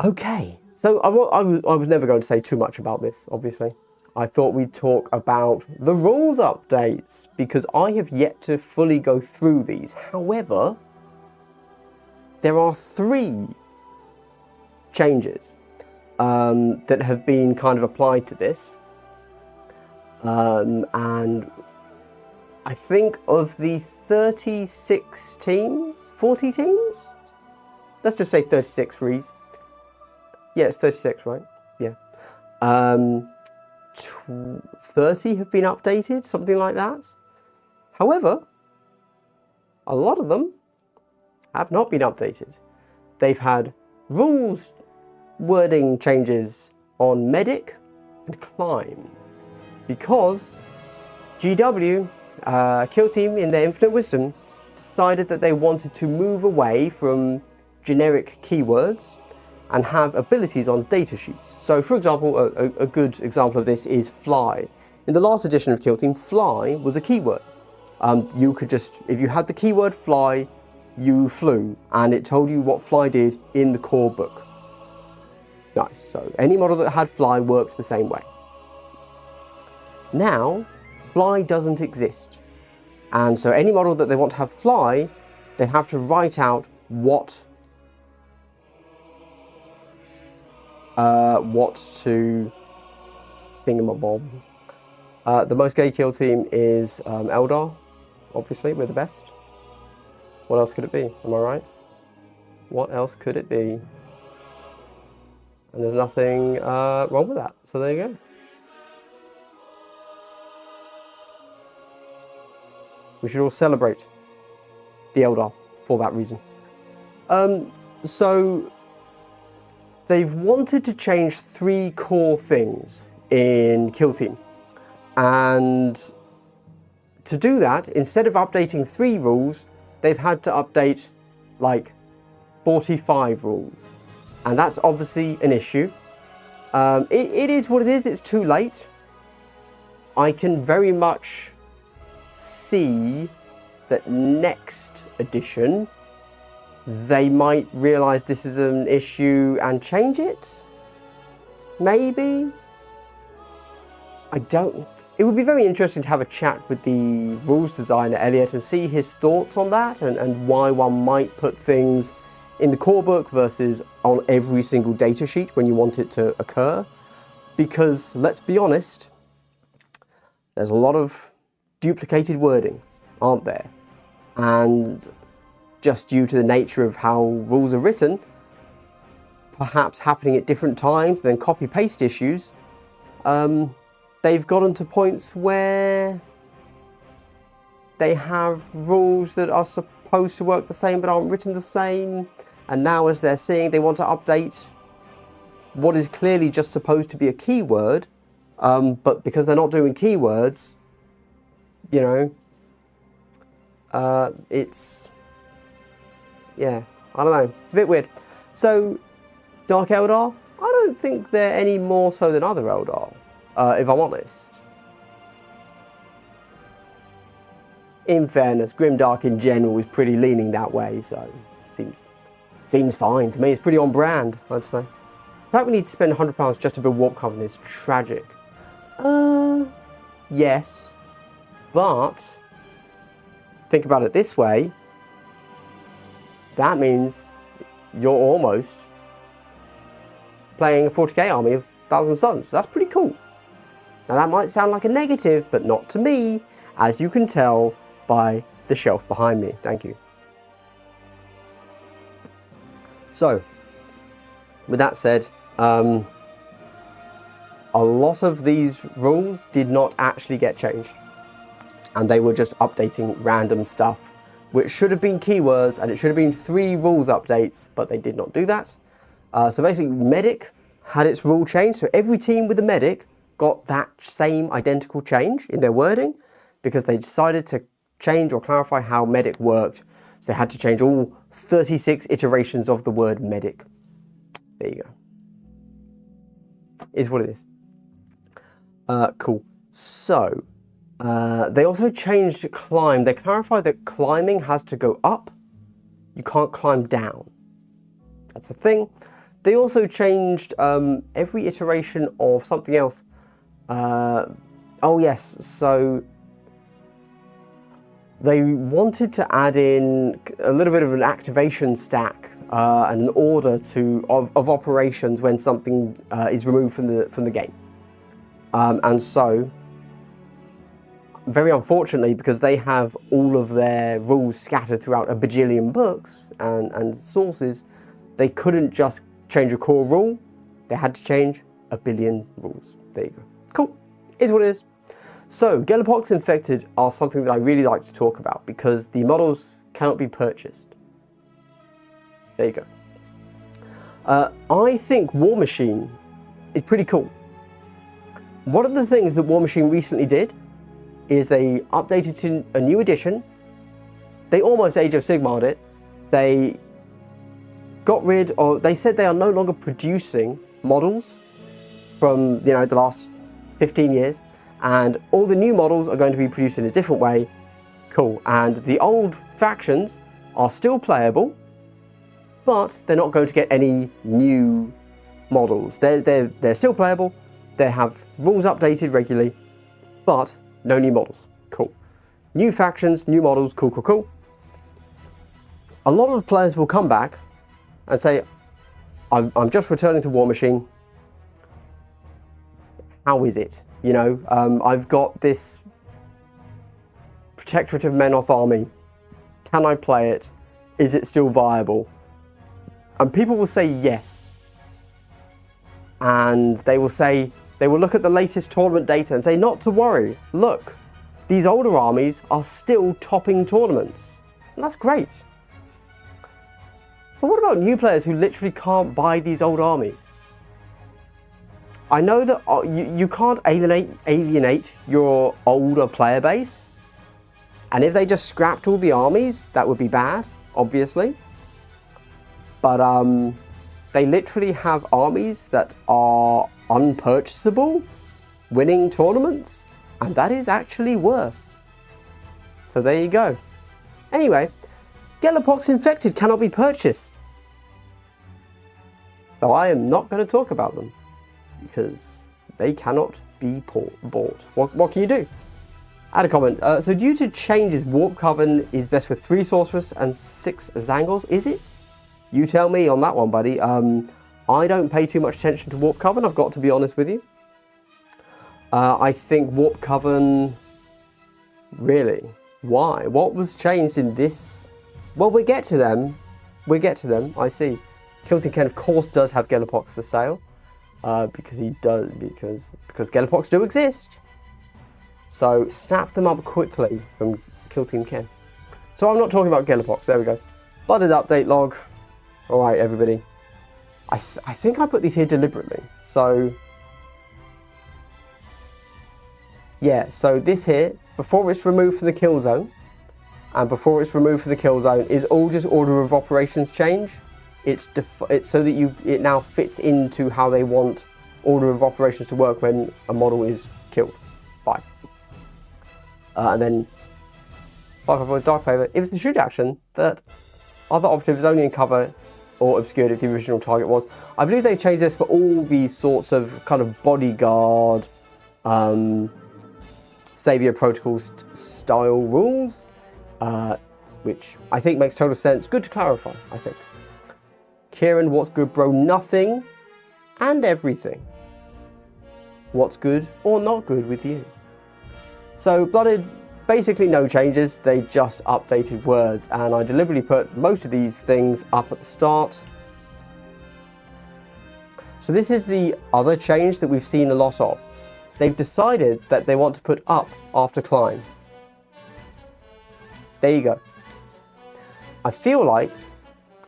Okay, so I was never going to say too much about this, obviously. I thought we'd talk about the rules updates, because I have yet to fully go through these. However, there are 3 changes that have been kind of applied to this. And I think of the 36 teams, 40 teams? Let's just say 36 frees. Yeah, it's 36, right? Yeah. 30 have been updated, something like that. However, a lot of them have not been updated. They've had rules wording changes on Medic and Climb, because GW, Kill Team in their infinite wisdom, decided that they wanted to move away from generic keywords and have abilities on data sheets. So for example, a good example of this is fly. In the last edition of Kill Team, fly was a keyword. You could just, if you had the keyword fly, you flew, and it told you what fly did in the core book. Nice, so any model that had fly worked the same way. Now, fly doesn't exist. And so any model that they want to have fly, they have to write out what to thingamabob. The most gay kill team is Eldar. Obviously, we're the best. What else could it be? Am I right? What else could it be? And there's nothing wrong with that. So there you go. We should all celebrate the Eldar for that reason. So they've wanted to change 3 core things in Kill Team. And to do that, instead of updating 3 rules, they've had to update like 45 rules. And that's obviously an issue. It is what it is. It's too late. I can very much see that next edition they might realize this is an issue and change it. Maybe. I don't. It would be very interesting to have a chat with the rules designer, Elliot, and see his thoughts on that, and why one might put things in the core book versus on every single data sheet when you want it to occur. Because, let's be honest, there's a lot of duplicated wording, aren't there? And just due to the nature of how rules are written, perhaps happening at different times, then copy-paste issues, they've gotten to points where they have rules that are supposed to work the same but aren't written the same, and now as they're seeing, they want to update what is clearly just supposed to be a keyword, but because they're not doing keywords, you know, it's, yeah, I don't know, it's a bit weird. So, Dark Eldar, I don't think they're any more so than other Eldar, if I'm honest. In fairness, Grimdark in general is pretty leaning that way, so seems fine to me. It's pretty on brand, I'd say. The fact we need to spend £100 just to build Warp Coven is tragic. Yes, but think about it this way. That means you're almost playing a 40k army of 1,000 Suns. That's pretty cool. Now that might sound like a negative, but not to me, as you can tell by the shelf behind me. Thank you. So, with that said, a lot of these rules did not actually get changed, and they were just updating random stuff, which should have been keywords, and it should have been 3 rules updates, but they did not do that. So basically, Medic had its rule changed, so every team with a Medic got that same identical change in their wording, because they decided to change or clarify how Medic worked. So they had to change all 36 iterations of the word Medic. There you go. Is what it is. Cool. So, they also changed climb. They clarified that climbing has to go up. You can't climb down. That's a thing. They also changed every iteration of something else. Oh yes, so they wanted to add in a little bit of an activation stack and an order of operations when something is removed from the game. And so, very unfortunately, because they have all of their rules scattered throughout a bajillion books and sources, they couldn't just change a core rule. They had to change a billion rules. There you go. Cool. Is what it is. So, Gellerpox Infected are something that I really like to talk about because the models cannot be purchased. There you go. I think War Machine is pretty cool. One of the things that War Machine recently did is they updated to a new edition. They almost Age of Sigmar'd it. They got rid of, they said they are no longer producing models from, the last 15 years. And all the new models are going to be produced in a different way. Cool. And the old factions are still playable, but they're not going to get any new models. They're still playable. They have rules updated regularly, but no new models. Cool. New factions, new models, cool, cool, cool. A lot of players will come back and say, I'm just returning to War Machine. How is it? I've got this Protectorate of Menoth army. Can I play it? Is it still viable? And people will say yes. And they will look at the latest tournament data and say, not to worry. Look, these older armies are still topping tournaments. And that's great. But what about new players who literally can't buy these old armies? I know that you can't alienate your older player base, and if they just scrapped all the armies, that would be bad, obviously. But they literally have armies that are unpurchasable, winning tournaments, and that is actually worse. So there you go. Anyway, Gellerpox Infected cannot be purchased. So I am not going to talk about them, because they cannot be bought. What can you do? Add a comment. So due to changes, Warp Coven is best with 3 Sorceress and 6 Zangors, is it? You tell me on that one, buddy. I don't pay too much attention to Warp Coven, I've got to be honest with you. I think Warp Coven... Really? Why? What was changed in this? Well, we get to them. I see. Kilting Ken, of course, does have Gellerpox for sale. Because Gellerpox do exist. So snap them up quickly from Kill Team Ken. So I'm not talking about Gellerpox, there we go. Blooded update log. Alright everybody. I think I put these here deliberately. So yeah, so this here, before it's removed from the kill zone, and before it's removed from the kill zone is all just order of operations change. It's so that it now fits into how they want order of operations to work when a model is killed. Fine. And then 5 dark favor. If it's a shoot action, that other operative is only in cover or obscured if the original target was. I believe they changed this for all these sorts of kind of bodyguard, Savior Protocol style rules, which I think makes total sense. Good to clarify, I think. Kieran, what's good, bro? Nothing and everything. What's good or not good with you? So, Blooded, basically no changes. They just updated words, and I deliberately put most of these things up at the start. So this is the other change that we've seen a lot of. They've decided that they want to put up after climb. There you go. I feel like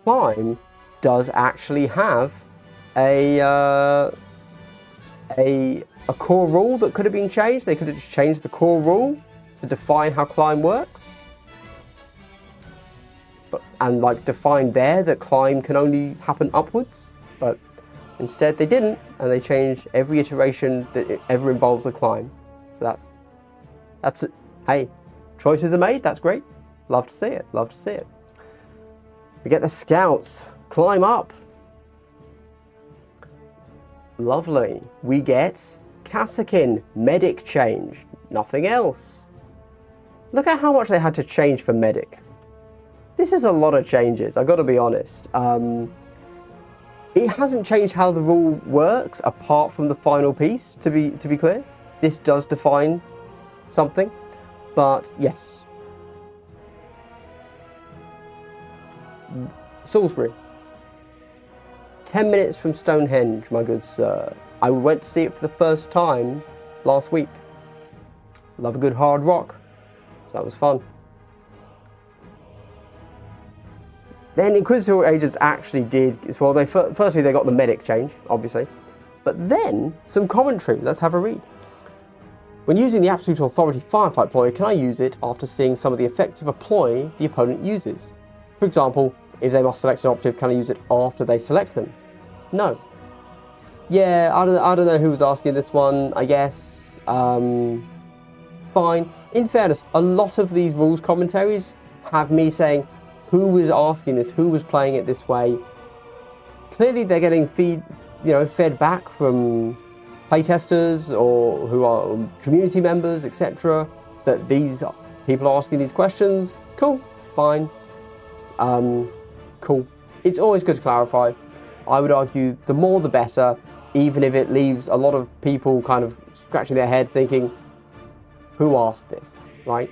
climb does actually have a core rule that could have been changed. They could have just changed the core rule to define how climb works. And like define there that climb can only happen upwards. But instead they didn't, and they changed every iteration that it ever involves a climb. So that's it. Hey, choices are made, that's great. Love to see it, love to see it. We get the scouts, climb up. Lovely. We get Kassakin, medic change, nothing else. Look at how much they had to change for medic. This is a lot of changes, I've got to be honest. It hasn't changed how the rule works apart from the final piece, to be clear. This does define something, but yes. Salisbury. 10 minutes from Stonehenge, my good sir. I went to see it for the first time last week. Love a good hard rock, so that was fun. Then Inquisitor agents actually did, well, firstly they got the medic change, obviously, but then some commentary. Let's have a read. When using the Absolute Authority Firefight ploy, can I use it after seeing some of the effective ploy the opponent uses? For example, if they must select an operative, can I use it after they select them? No. Yeah, I don't know who was asking this one, I guess. Fine. In fairness, a lot of these rules commentaries have me saying, who was asking this? Who was playing it this way? Clearly, they're getting fed back from playtesters or who are community members, etc. That these people are asking these questions. Cool, fine, cool. It's always good to clarify. I would argue the more the better, even if it leaves a lot of people kind of scratching their head thinking, who asked this, right?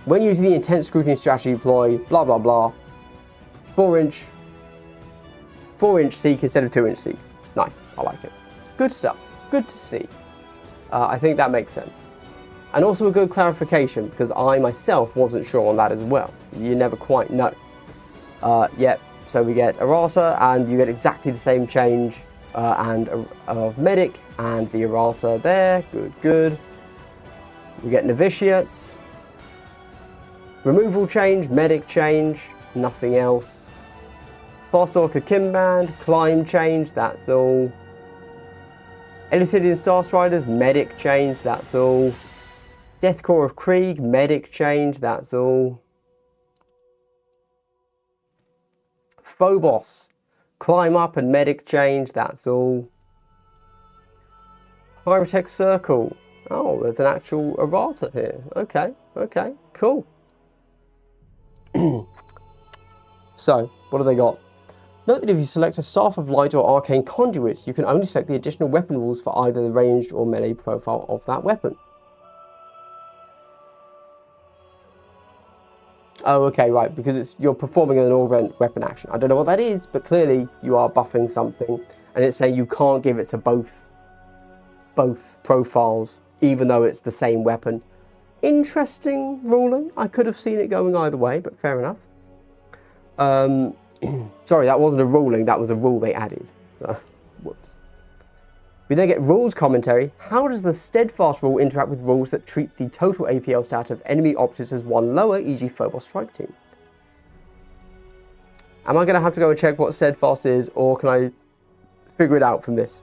When using the intense scrutiny strategy ploy, blah, blah, blah, 4-inch seek instead of 2-inch seek. Nice, I like it. Good stuff, good to see. I think that makes sense. And also a good clarification, because I myself wasn't sure on that as well. You never quite know. Yep, so we get Errata, and you get exactly the same change of Medic, and the Errata there, good, good. We get Novitiates. Removal change, medic change, nothing else. Farstalker Kimband, climb change, that's all. Elicidian Starstriders, medic change, that's all. Deathcore of Krieg, medic change, that's all. Phobos, climb up and medic change, that's all. Pyrotech Circle, oh, there's an actual errata here. Okay, okay, cool. So, what have they got? Note that if you select a Staff of Light or Arcane Conduit, you can only select the additional weapon rules for either the ranged or melee profile of that weapon. Oh, okay, right, because you're performing an augment weapon action. I don't know what that is, but clearly you are buffing something, and it's saying you can't give it to both profiles, even though it's the same weapon. Interesting ruling. I could have seen it going either way, but fair enough. Sorry, that wasn't a ruling, that was a rule they added. So, whoops. We then get rules commentary. How does the steadfast rule interact with rules that treat the total APL stat of enemy operatives as one lower, e.g. Phobos Strike Team? Am I going to have to go and check what steadfast is, or can I figure it out from this?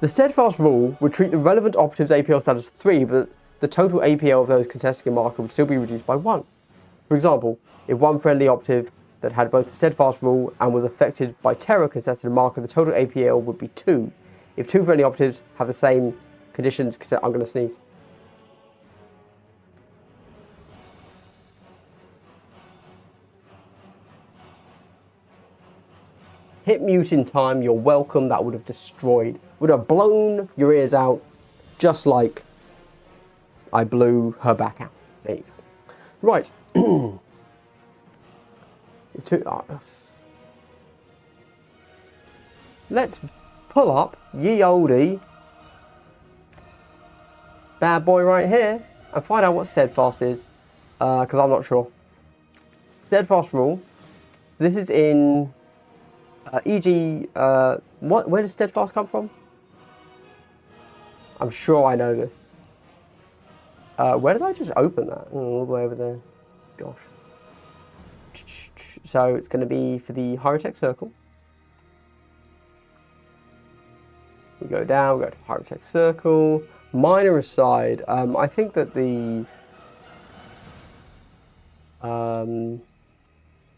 The steadfast rule would treat the relevant operatives APL status 3, but the total APL of those contesting a marker would still be reduced by 1. For example, if one friendly operative that had both the steadfast rule and was affected by terror contested a marker, the total APL would be 2. If 2 friendly operatives have the same conditions, I'm going to sneeze. Hit mute in time, you're welcome. That would have destroyed, would have blown your ears out, just like I blew her back out. There you go. Right. Let's pull up ye oldie bad boy right here and find out what steadfast is, because I'm not sure. Steadfast rule. This is in e.g. Where does steadfast come from? I'm sure I know this. Where did I just open that? Oh, all the way over there. Gosh. So it's going to be for the hierotech circle. We go down, we go to the hierotech circle. Minor aside, I think that the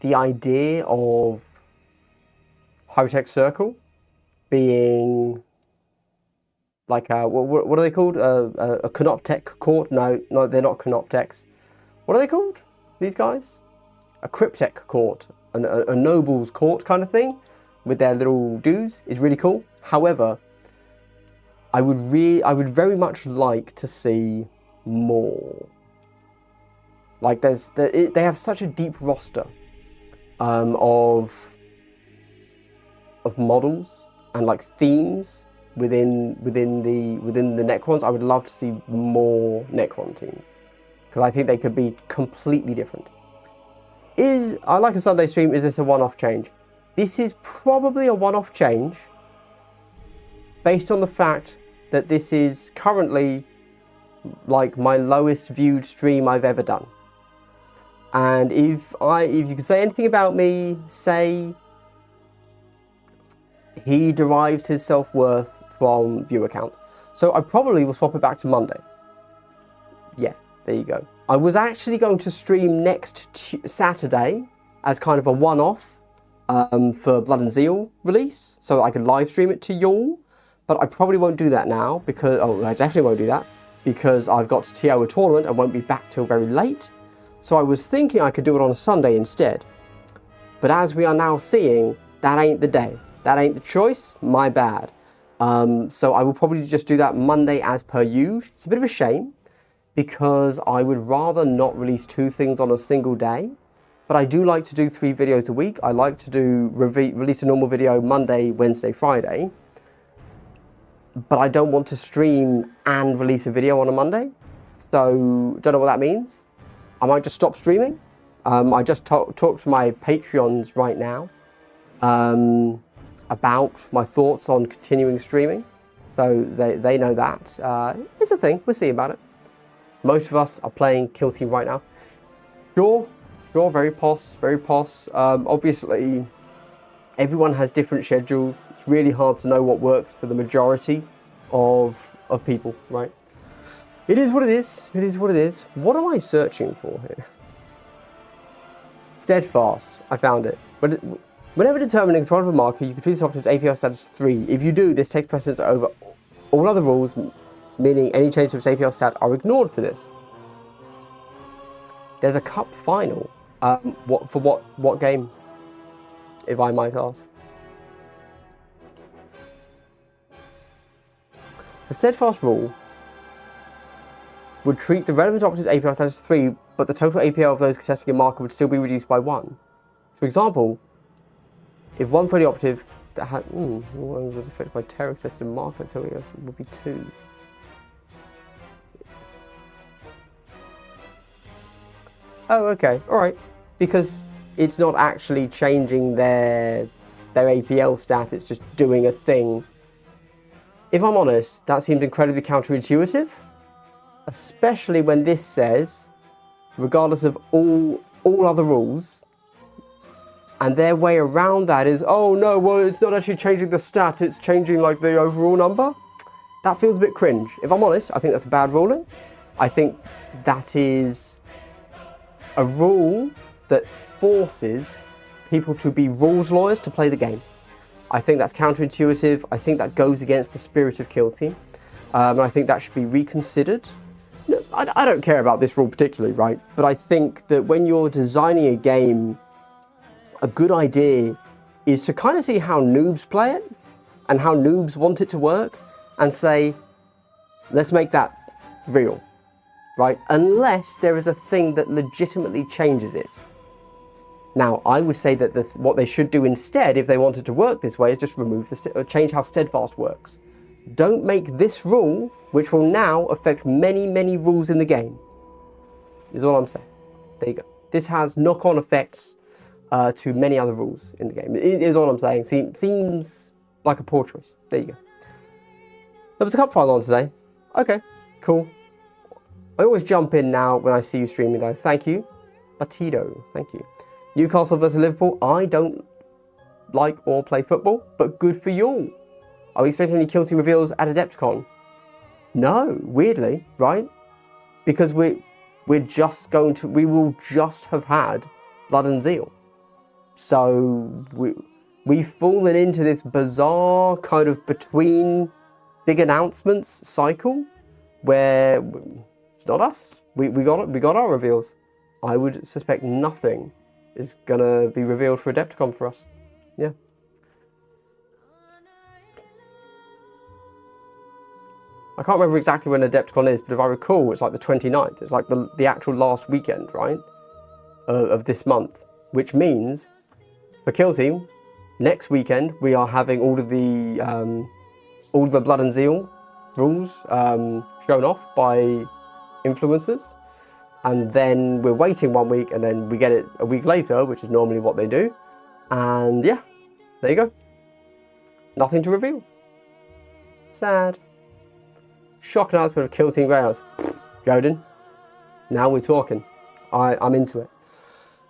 idea of hierotech circle being like what are they called? A canoptech court? No, they're not canoptechs. What are they called? These guys? A cryptech court, a noble's court kind of thing, with their little dues is really cool. However, I would very much like to see more. Like they have such a deep roster of models and like themes within the Necrons. I would love to see more Necron teams, because I think they could be completely different. I like a Sunday stream, is this a one-off change? This is probably a one-off change based on the fact that this is currently like my lowest viewed stream I've ever done. And if you could say anything about me, say he derives his self-worth from viewer count. So I probably will swap it back to Monday. Yeah, there you go. I was actually going to stream next Saturday as kind of a one-off for Blood and Zeal release, so I could live stream it to y'all. But I probably won't do that now because, I definitely won't do that because I've got to TO a tournament and won't be back till very late. So I was thinking I could do it on a Sunday instead. But as we are now seeing, that ain't the day. That ain't the choice, my bad. So I will probably just do that Monday as per usual. It's a bit of a shame because I would rather not release 2 things on a single day. But I do like to do 3 videos a week. I like to do release a normal video Monday, Wednesday, Friday. But I don't want to stream and release a video on a Monday. So, don't know what that means. I might just stop streaming. I just talked to my Patreons right now about my thoughts on continuing streaming. So they know that. It's a thing, we'll see about it. Most of us are playing Kill Team right now. Sure, very pos. Obviously, everyone has different schedules. It's really hard to know what works for the majority of people, right? It is what it is. It is what it is. What am I searching for here? Steadfast. I found it. But whenever determining control of a marker, you can treat this operative as APL status 3. If you do, this takes precedence over all other rules, meaning any changes to its APL stat are ignored for this. There's a cup final. What game, if I might ask? The steadfast rule would treat the relevant operatives APL status 3, but the total APL of those contesting a marker would still be reduced by 1. For example, if one friendly operative that had was affected by terror contested a marker, the total would be 2. Oh, okay, all right, because it's not actually changing their APL stat; it's just doing a thing. If I'm honest, that seems incredibly counterintuitive, especially when this says, regardless of all other rules, And their way around that is, oh no, well, it's not actually changing the stat, it's changing like the overall number. That feels a bit cringe. If I'm honest, I think that's a bad ruling. I think that is a rule that forces people to be rules lawyers to play the game. I think that's counterintuitive. I think that goes against the spirit of Kill Team. And I think that should be reconsidered. No, I don't care about this rule particularly, right? But I think that when you're designing a game, a good idea is to kind of see how noobs play it and how noobs want it to work and say, let's make that real, right? Unless there is a thing that legitimately changes it. Now, I would say that what they should do instead, if they wanted to work this way, is just remove change how steadfast works. Don't make this rule, which will now affect many, many rules in the game, is all I'm saying. There you go. This has knock-on effects to many other rules in the game. It is all I'm saying. Seems like a poor choice. There you go. There was a cup final on today. Okay, cool. I always jump in now when I see you streaming though. Thank you. Batido, thank you. Newcastle versus Liverpool. I don't like or play football, but good for you. Are we expecting any Kill Team reveals at Adepticon? No, weirdly, right? Because we will just have had Blood and Zeal. So we've fallen into this bizarre kind of between big announcements cycle where it's not us. We got our reveals. I would suspect nothing is gonna be revealed for Adepticon for us. Yeah. I can't remember exactly when Adepticon is, but if I recall, it's like the 29th. It's like the actual last weekend, right, of this month, which means for Kill Team, next weekend we are having all of the Blood and Zeal rules shown off by influencers, and then we're waiting 1 week, and then we get it a week later, which is normally what they do. And yeah, there you go. Nothing to reveal. Sad. Shock announcement of Kill Team Greyhounds. Joden, now we're talking. I'm into it.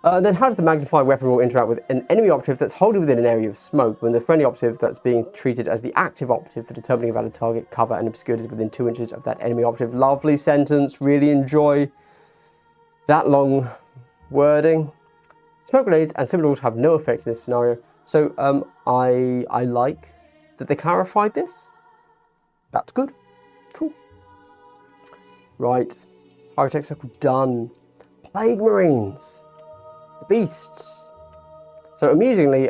Then how does the magnified weapon rule interact with an enemy operative that's holding within an area of smoke when the friendly operative that's being treated as the active operative for determining a valid target, cover and obscurity is within 2 inches of that enemy operative? Lovely sentence. Really enjoy that long wording. Smoke grenades and similar rules have no effect in this scenario. So I like that they clarified this. That's good. Cool. Right. Architect Circle done. Plague Marines. The beasts. So amusingly,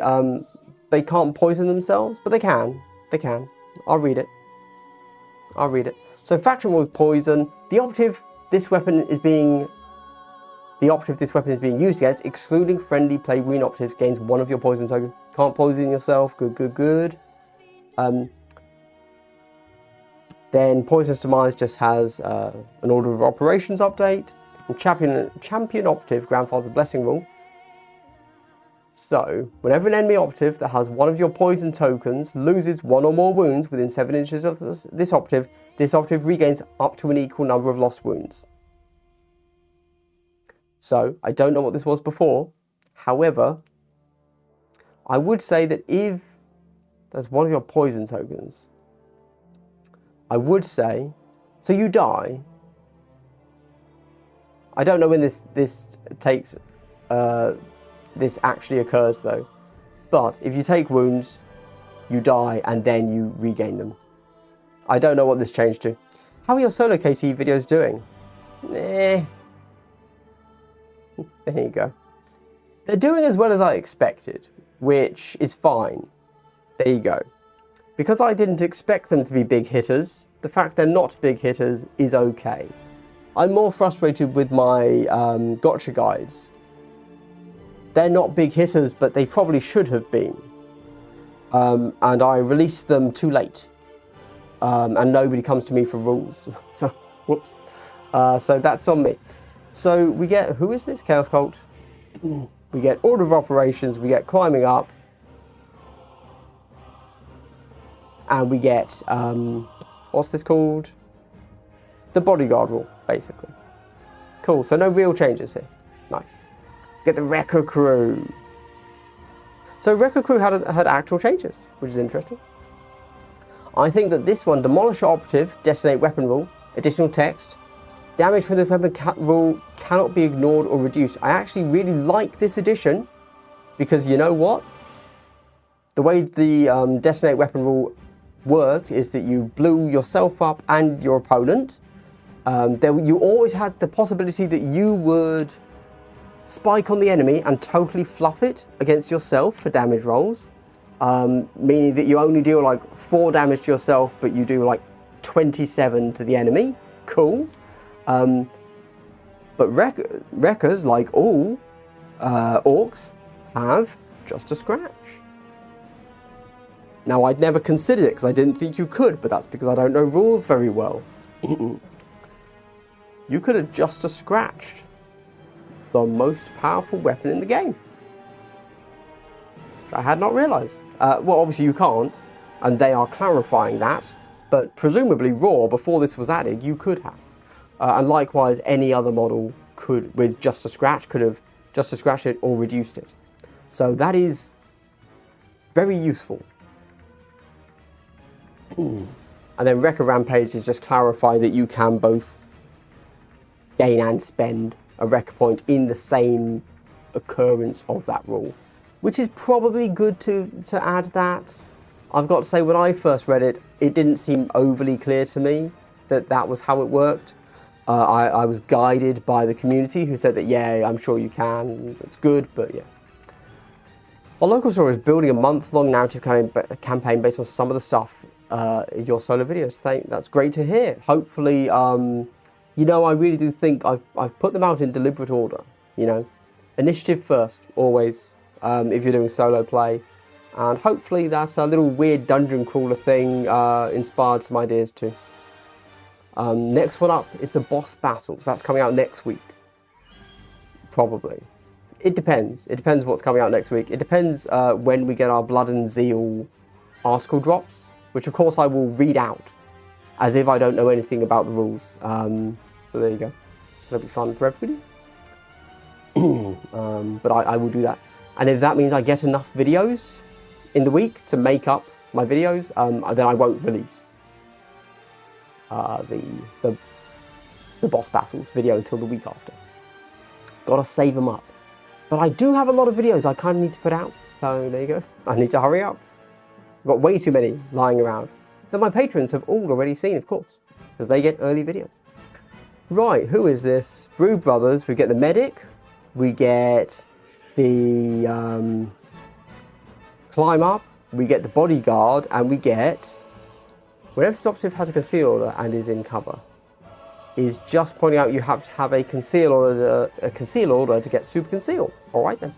they can't poison themselves, but they can. They can. I'll read it. I'll read it. So faction rules poison. The operative this weapon is being used against, excluding friendly Plague Marine operatives, gains 1 of your poison tokens. Can't poison yourself. Good, good, good. Then Poisonous Demise just has an Order of Operations update. And Champion Operative Grandfather Blessing rule. So, whenever an enemy operative that has 1 of your poison tokens loses 1 or more wounds within 7 inches of this operative regains up to an equal number of lost wounds. So, I don't know what this was before. However, I would say that if there's 1 of your poison tokens, I would say, so you die. I don't know when this takes, this actually occurs though. But if you take wounds, you die and then you regain them. I don't know what this changed to. How are your solo KT videos doing? There you go. They're doing as well as I expected, which is fine. There you go. Because I didn't expect them to be big hitters, the fact they're not big hitters is okay. I'm more frustrated with my gotcha guides. They're not big hitters, but they probably should have been. And I released them too late. And nobody comes to me for rules. So, whoops. So that's on me. So we get, who is this? Chaos Cult. We get Order of Operations, we get Climbing Up. And we get, what's this called? The Bodyguard rule, basically. Cool, so no real changes here. Nice. Get the Wrecker Crew. So Wrecker Crew had actual changes, which is interesting. I think that this one, Demolisher Operative, Detonate Weapon Rule, additional text, damage from this weapon rule cannot be ignored or reduced. I actually really like this addition, because you know what? The way the Detonate Weapon Rule worked is that you blew yourself up and your opponent. You always had the possibility that you would spike on the enemy and totally fluff it against yourself for damage rolls, meaning that you only deal like 4 damage to yourself, but you do like 27 to the enemy. Cool. But wreckers, like all orcs, have just a scratch. Now, I'd never considered it because I didn't think you could, but that's because I don't know rules very well. You could have just a scratched the most powerful weapon in the game. I had not realised. Well, obviously you can't, and they are clarifying that, but presumably Raw, before this was added, you could have. And likewise, any other model could, with just a scratch, could have just a scratched it or reduced it. So that is very useful. And then Wrecker Rampage is just clarifying that you can both gain and spend a Wrecker point in the same occurrence of that rule, which is probably good to add that. I've got to say, when I first read it, it didn't seem overly clear to me that that was how it worked. I was guided by the community who said that, yeah, I'm sure you can, it's good, but yeah. Our local store is building a month-long narrative campaign based on some of the stuff in your solo videos. That's great to hear. Hopefully, you know, I really do think I've put them out in deliberate order, you know. Initiative first, always, if you're doing solo play. And hopefully that little weird dungeon crawler thing inspired some ideas too. Next one up is the boss battles. That's coming out next week. Probably. It depends. It depends what's coming out next week. It depends when we get our Blood and Zeal article drops, which of course I will read out as if I don't know anything about the rules. So there you go. That'll be fun for everybody. But I will do that. And if that means I get enough videos in the week to make up my videos, then I won't release the boss battles video until the week after. Gotta save them up. But I do have a lot of videos I kind of need to put out. So there you go. I need to hurry up. I've got way too many lying around that my patrons have all already seen, of course, because they get early videos. Right, who is this? Brew Brothers. We get the medic. We get the climb up. We get the bodyguard, and we get whenever this operative has a conceal order and is in cover. Is just pointing out you have to have a conceal order to get super conceal. All right then.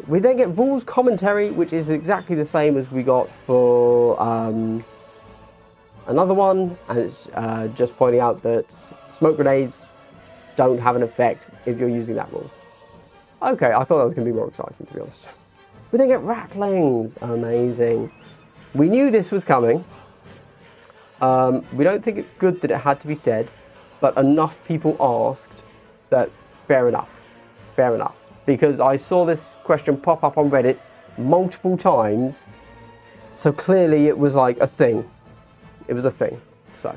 We then get rules commentary, which is exactly the same as we got for another one, and it's just pointing out that smoke grenades don't have an effect if you're using that rule. Okay, I thought that was going to be more exciting, to be honest. We then get rattlings. Amazing. We knew this was coming. We don't think it's good that it had to be said, but enough people asked that fair enough. Fair enough. Because I saw this question pop up on Reddit multiple times, so clearly it was like a thing. It was a thing. So,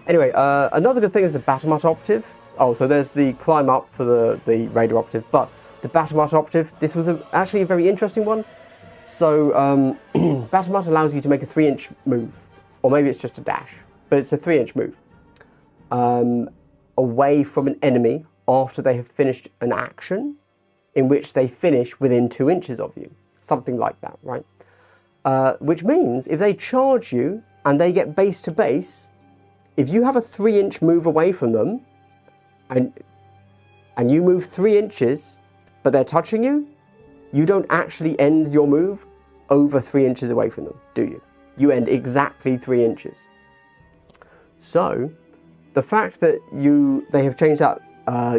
anyway, another good thing is the Battlemut operative. Oh, so there's the climb up for the Raider operative, but the Battlemut operative, this was actually a very interesting one. So, Battlemut allows you to make a 3-inch move, or maybe it's just a dash, but it's a 3-inch move away from an enemy after they have finished an action in which they finish within 2 inches of you. Something like that, right? Which means if they charge you and they get base to base, if you have a 3-inch move away from them and you move 3 inches, but they're touching you, you don't actually end your move over 3 inches away from them, do you? You end exactly 3 inches. So, the fact that they have changed that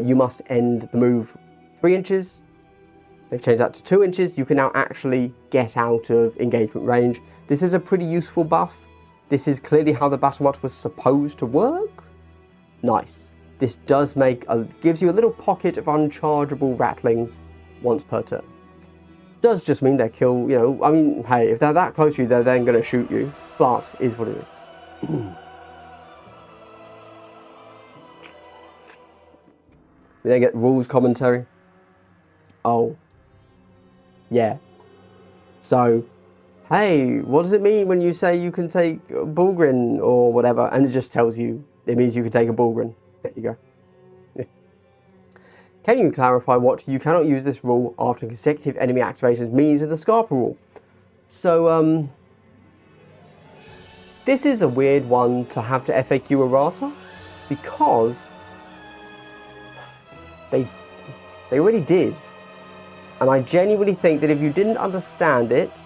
you must end the move 3 inches, they've changed that to 2 inches, you can now actually get out of engagement range. This is a pretty useful buff. This is clearly how the Battlemut was supposed to work. Nice. This does gives you a little pocket of unchargeable rattlings once per turn. Does just mean they kill, you know, I mean, hey, if they're that close to you, they're then going to shoot you. But, is what it is. We then get rules commentary. Oh. Yeah. So, hey, what does it mean when you say you can take Bullgrin or whatever? And it just tells you, it means you can take a Bullgrin. There you go. Yeah. Can you clarify what you cannot use this rule after consecutive enemy activations means in the Scarpa rule? So, this is a weird one to have to FAQ errata, because they already did. And I genuinely think that if you didn't understand it,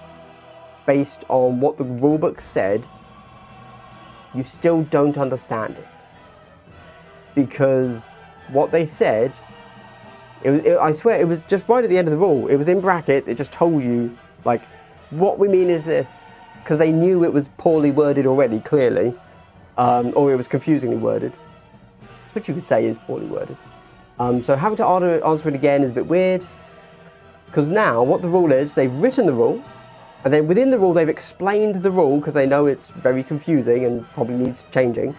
based on what the rulebook said, you still don't understand it. Because what they said, I swear, it was just right at the end of the rule. It was in brackets, it just told you, like, what we mean is this. Because they knew it was poorly worded already, clearly. Or it was confusingly worded. Which you could say is poorly worded. So having to answer it again is a bit weird. Because now, what the rule is, they've written the rule. And then within the rule, they've explained the rule, because they know it's very confusing and probably needs changing.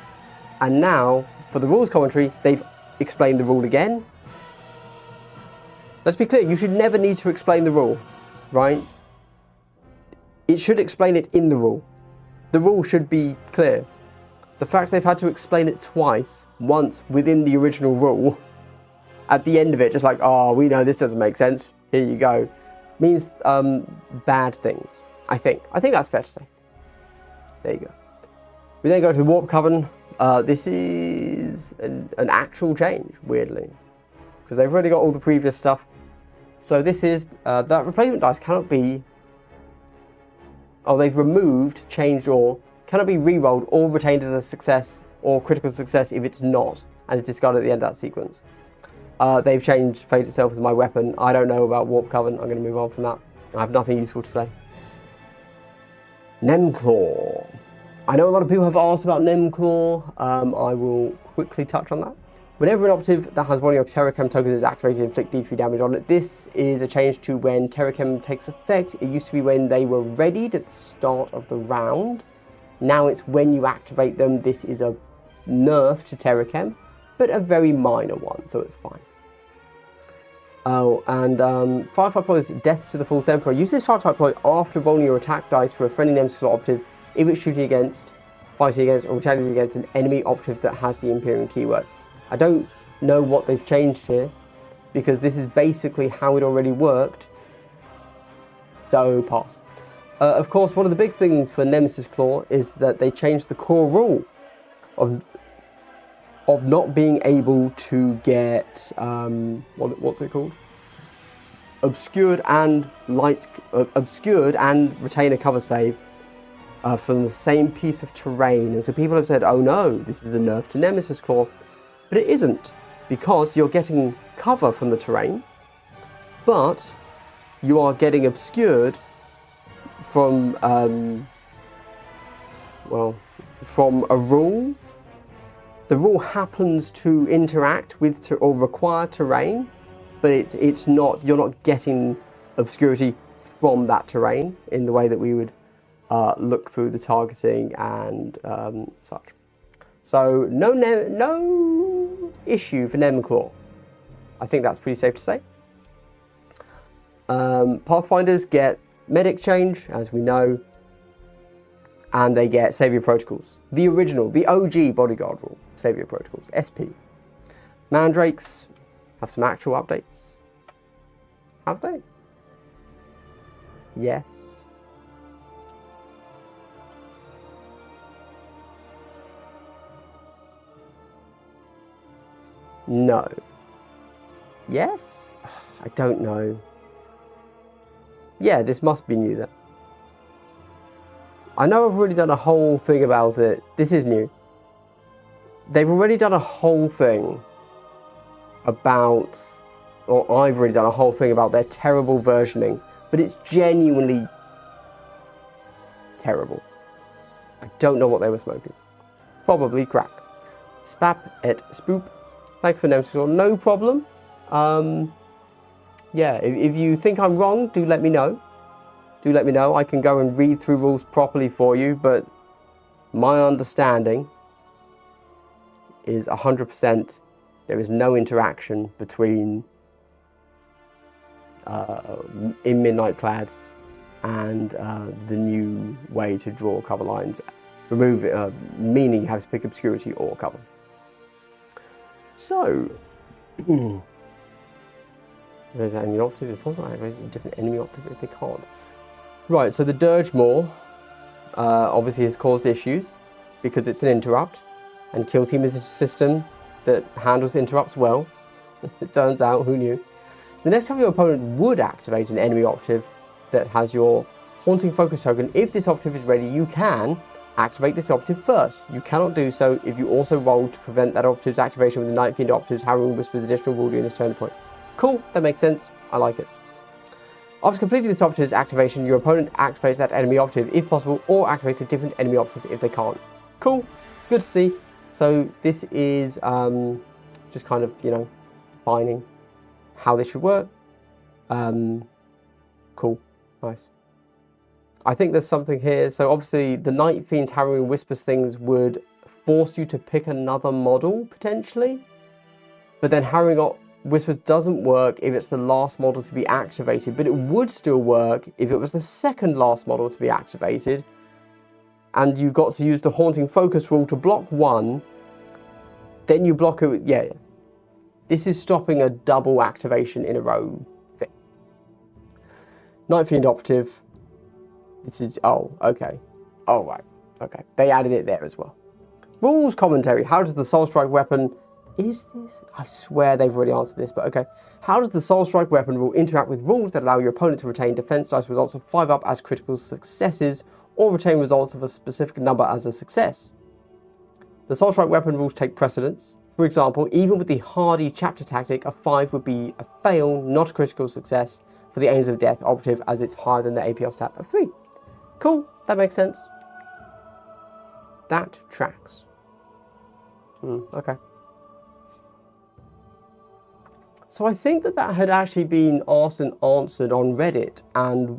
And now, for the rules commentary, they've explained the rule again. Let's be clear, you should never need to explain the rule, right? It should explain it in the rule. The rule should be clear. The fact they've had to explain it twice, once within the original rule, at the end of it, just like, oh, we know this doesn't make sense, here you go, means bad things, I think. I think that's fair to say. There you go. We then go to the Warp Coven. This is an actual change, weirdly, because they've already got all the previous stuff. So this is, that replacement dice cannot be, they've removed, changed, or cannot be re-rolled or retained as a success or critical success if it's not, and is discarded at the end of that sequence. They've changed Fate itself as my weapon. I don't know about Warp Coven. I'm going to move on from that. I have nothing useful to say. Nemclaw. I know a lot of people have asked about Nemclaw. I will quickly touch on that. Whenever an operative that has one of your Terrachem tokens is activated, inflict D3 damage on it. This is a change to when Terrachem takes effect. It used to be when they were readied at the start of the round. Now it's when you activate them. This is a nerf to Terrachem, but a very minor one, so it's fine. Oh, and 5/5 ploy is Death to the False Emperor. Use this 5/5 ploy after rolling your attack dice for a friendly Nemesis operative if it's shooting against, fighting against, or retaliating against an enemy operative that has the Imperium keyword. I don't know what they've changed here, because this is basically how it already worked, so pass. Of course, one of the big things for Nemesis Claw is that they changed the core rule of not being able to get, what's it called? Obscured and retain a cover save from the same piece of terrain. And so people have said, oh no, this is a nerf to Nemesis Claw. But it isn't, because you're getting cover from the terrain, but you are getting obscured from, from a rule. The rule happens to interact with or require terrain, but it's not, you're not getting obscurity from that terrain in the way that we would look through the targeting and such. So no issue for Nemclaw. I think that's pretty safe to say. Pathfinders get medic change, as we know, and they get Savior Protocols. The original, the OG Bodyguard rule, Savior Protocols, SP. Mandrakes have some actual updates. Have they? Yes. No. Yes? I don't know. Yeah, this must be new then. I know I've already done a whole thing about it. This is new. They've already done a whole thing about, or I've already done a whole thing about their terrible versioning, but it's genuinely terrible. I don't know what they were smoking. Probably crack. Spap et spoop. Thanks for Nemesis, no problem. yeah, if you think I'm wrong, do let me know. Do let me know. I can go and read through rules properly for you, but my understanding is 100% there is no interaction between in Midnight Clad and the new way to draw cover lines. Remove meaning you have to pick obscurity or cover. So, there's an enemy operative. It's possible to raise a different enemy operative if they can't. Right, so the Dirge Maw obviously has caused issues because it's an interrupt, and Kill Team is a system that handles interrupts well. It turns out, who knew? The next time your opponent would activate an enemy operative that has your Haunting Focus token, if this operative is ready, you can activate this operative first. You cannot do so if you also roll to prevent that operative's activation with the Night Fiend operative's Harrowing Whisper's additional rule during this turn point. Cool, that makes sense. I like it. After completing this operative's activation, your opponent activates that enemy operative if possible, or activates a different enemy operative if they can't. Cool, good to see. So this is just kind of, you know, defining how this should work. Cool, nice. I think there's something here. So obviously the Night Fiend's Harrowing Whispers things would force you to pick another model, potentially. But then Harrowing Whispers doesn't work if it's the last model to be activated, but it would still work if it was the second last model to be activated. And you got to use the Haunting Focus rule to block one, then you block it with, yeah. This is stopping a double activation in a row thing. Night Fiend operative. This is, oh, okay. Oh, right, okay. They added it there as well. Rules commentary. How does the Soul Strike weapon, is this? I swear they've already answered this, but okay. How does the Soul Strike weapon rule interact with rules that allow your opponent to retain defense dice results of 5 up as critical successes, or retain results of a specific number as a success? The Soul Strike weapon rules take precedence. For example, even with the hardy chapter tactic, a 5 would be a fail, not a critical success, for the Aims of Death operative, as it's higher than the APL stat of 3. Cool, that makes sense. That tracks. Okay. So I think that had actually been asked and answered on Reddit, and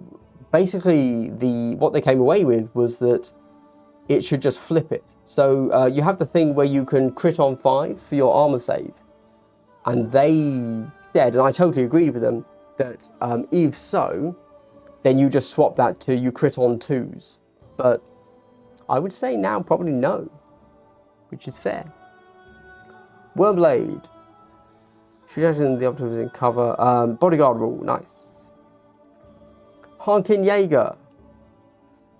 basically what they came away with was that it should just flip it. So you have the thing where you can crit on 5s for your armor save, and they said, and I totally agreed with them, that if so, then you just swap that to you crit on 2s. But I would say now probably no, which is fair. Wormblade. Suggestion the operative is in cover. Bodyguard rule, nice. Harkin Jaeger.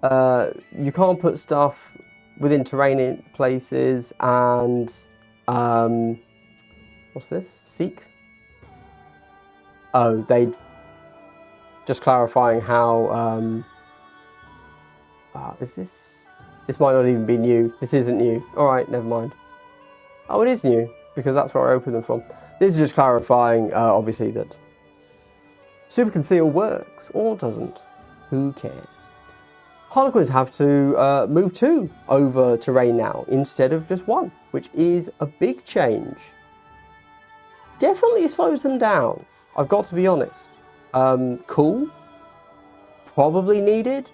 You can't put stuff within terrain in places, and what's this? Seek? Oh, they just clarifying how is this might not even be new. This isn't new. Alright, never mind. Oh, it is new, because that's where I opened them from. This is just clarifying, obviously, that Super Conceal works, or doesn't. Who cares? Harlequins have to move 2 over terrain now, instead of just 1, which is a big change. Definitely slows them down, I've got to be honest. Cool. Probably needed.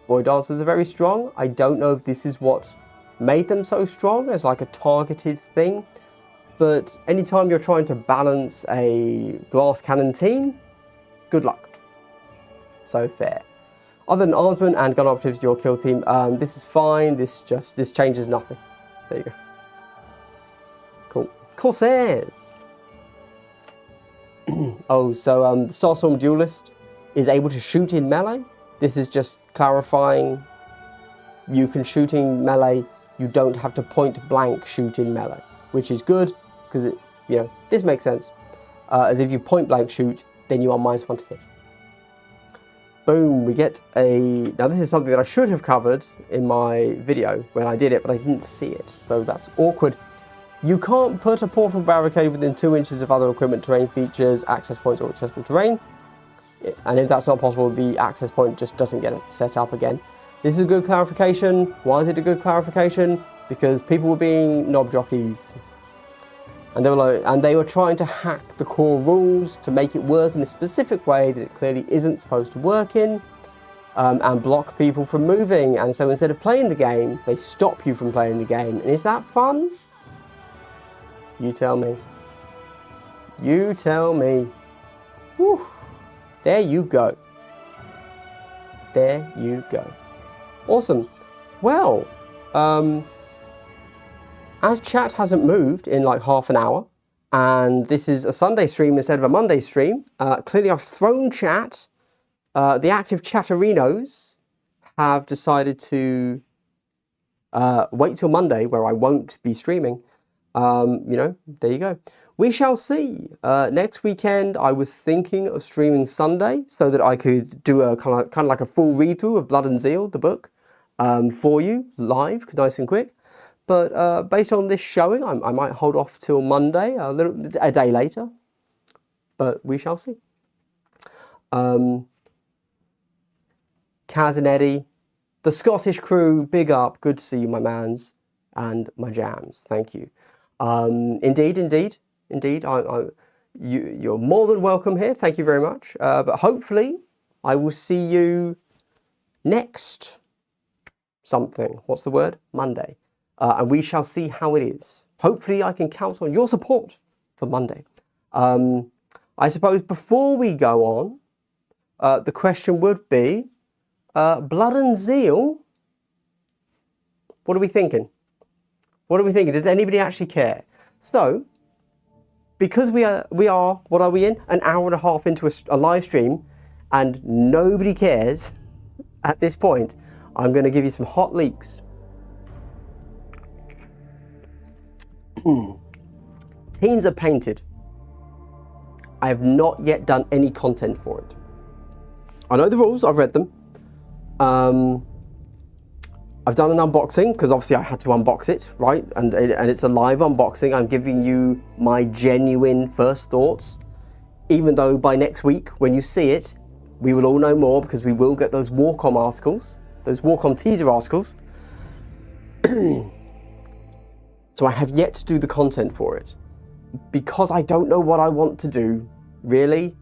Void Dancers are very strong. I don't know if this is what made them so strong, as like a targeted thing. But anytime you're trying to balance a glass cannon team, good luck. So fair. Other than Armsman and gun operatives, your kill team, this is fine. This changes nothing. There you go. Cool. Corsairs. Oh, so the Starstorm Duelist is able to shoot in melee. This is just clarifying you can shoot in melee. You don't have to point blank shoot in melee, which is good because this makes sense. As if you point blank shoot, then you are -1 to hit. Boom, we get a... Now this is something that I should have covered in my video when I did it, but I didn't see it, so that's awkward. You can't put a portal barricade within 2 inches of other equipment, terrain features, access points, or accessible terrain. And if that's not possible, the access point just doesn't get set up again. This is a good clarification. Why is it a good clarification? Because people were being knob jockeys. And they were like, and they were trying to hack the core rules to make it work in a specific way that it clearly isn't supposed to work in, and block people from moving. And so instead of playing the game, they stop you from playing the game. And is that fun? You tell me. You tell me. Whew. There you go. There you go. Awesome. Well, as chat hasn't moved in like half an hour, and this is a Sunday stream instead of a Monday stream, clearly I've thrown chat. The active chatterinos have decided to wait till Monday, where I won't be streaming. You know, there you go. We shall see. Next weekend, I was thinking of streaming Sunday so that I could do a kind of like a full read-through of Blood and Zeal, the book, for you live, nice and quick. But based on this showing, I might hold off till Monday, a day later. But we shall see. Kaz and Eddie, the Scottish crew, big up. Good to see you, my mans, and my jams. Thank you. Indeed. You're more than welcome here. Thank you very much. But hopefully, I will see you next something. What's the word? Monday. And we shall see how it is. Hopefully, I can count on your support for Monday. I suppose before we go on, the question would be, Blood and Zeal, what are we thinking? What are we thinking? Does anybody actually care? So, because we are, what are we in? An hour and a half into a live stream, and nobody cares at this point, I'm going to give you some hot leaks. Teams are painted. I have not yet done any content for it. I know the rules, I've read them. I've done an unboxing, because obviously I had to unbox it, right? And it's a live unboxing. I'm giving you my genuine first thoughts, even though by next week, when you see it, we will all know more, because we will get those Warcom articles, those Warcom teaser articles. So I have yet to do the content for it, because I don't know what I want to do, really.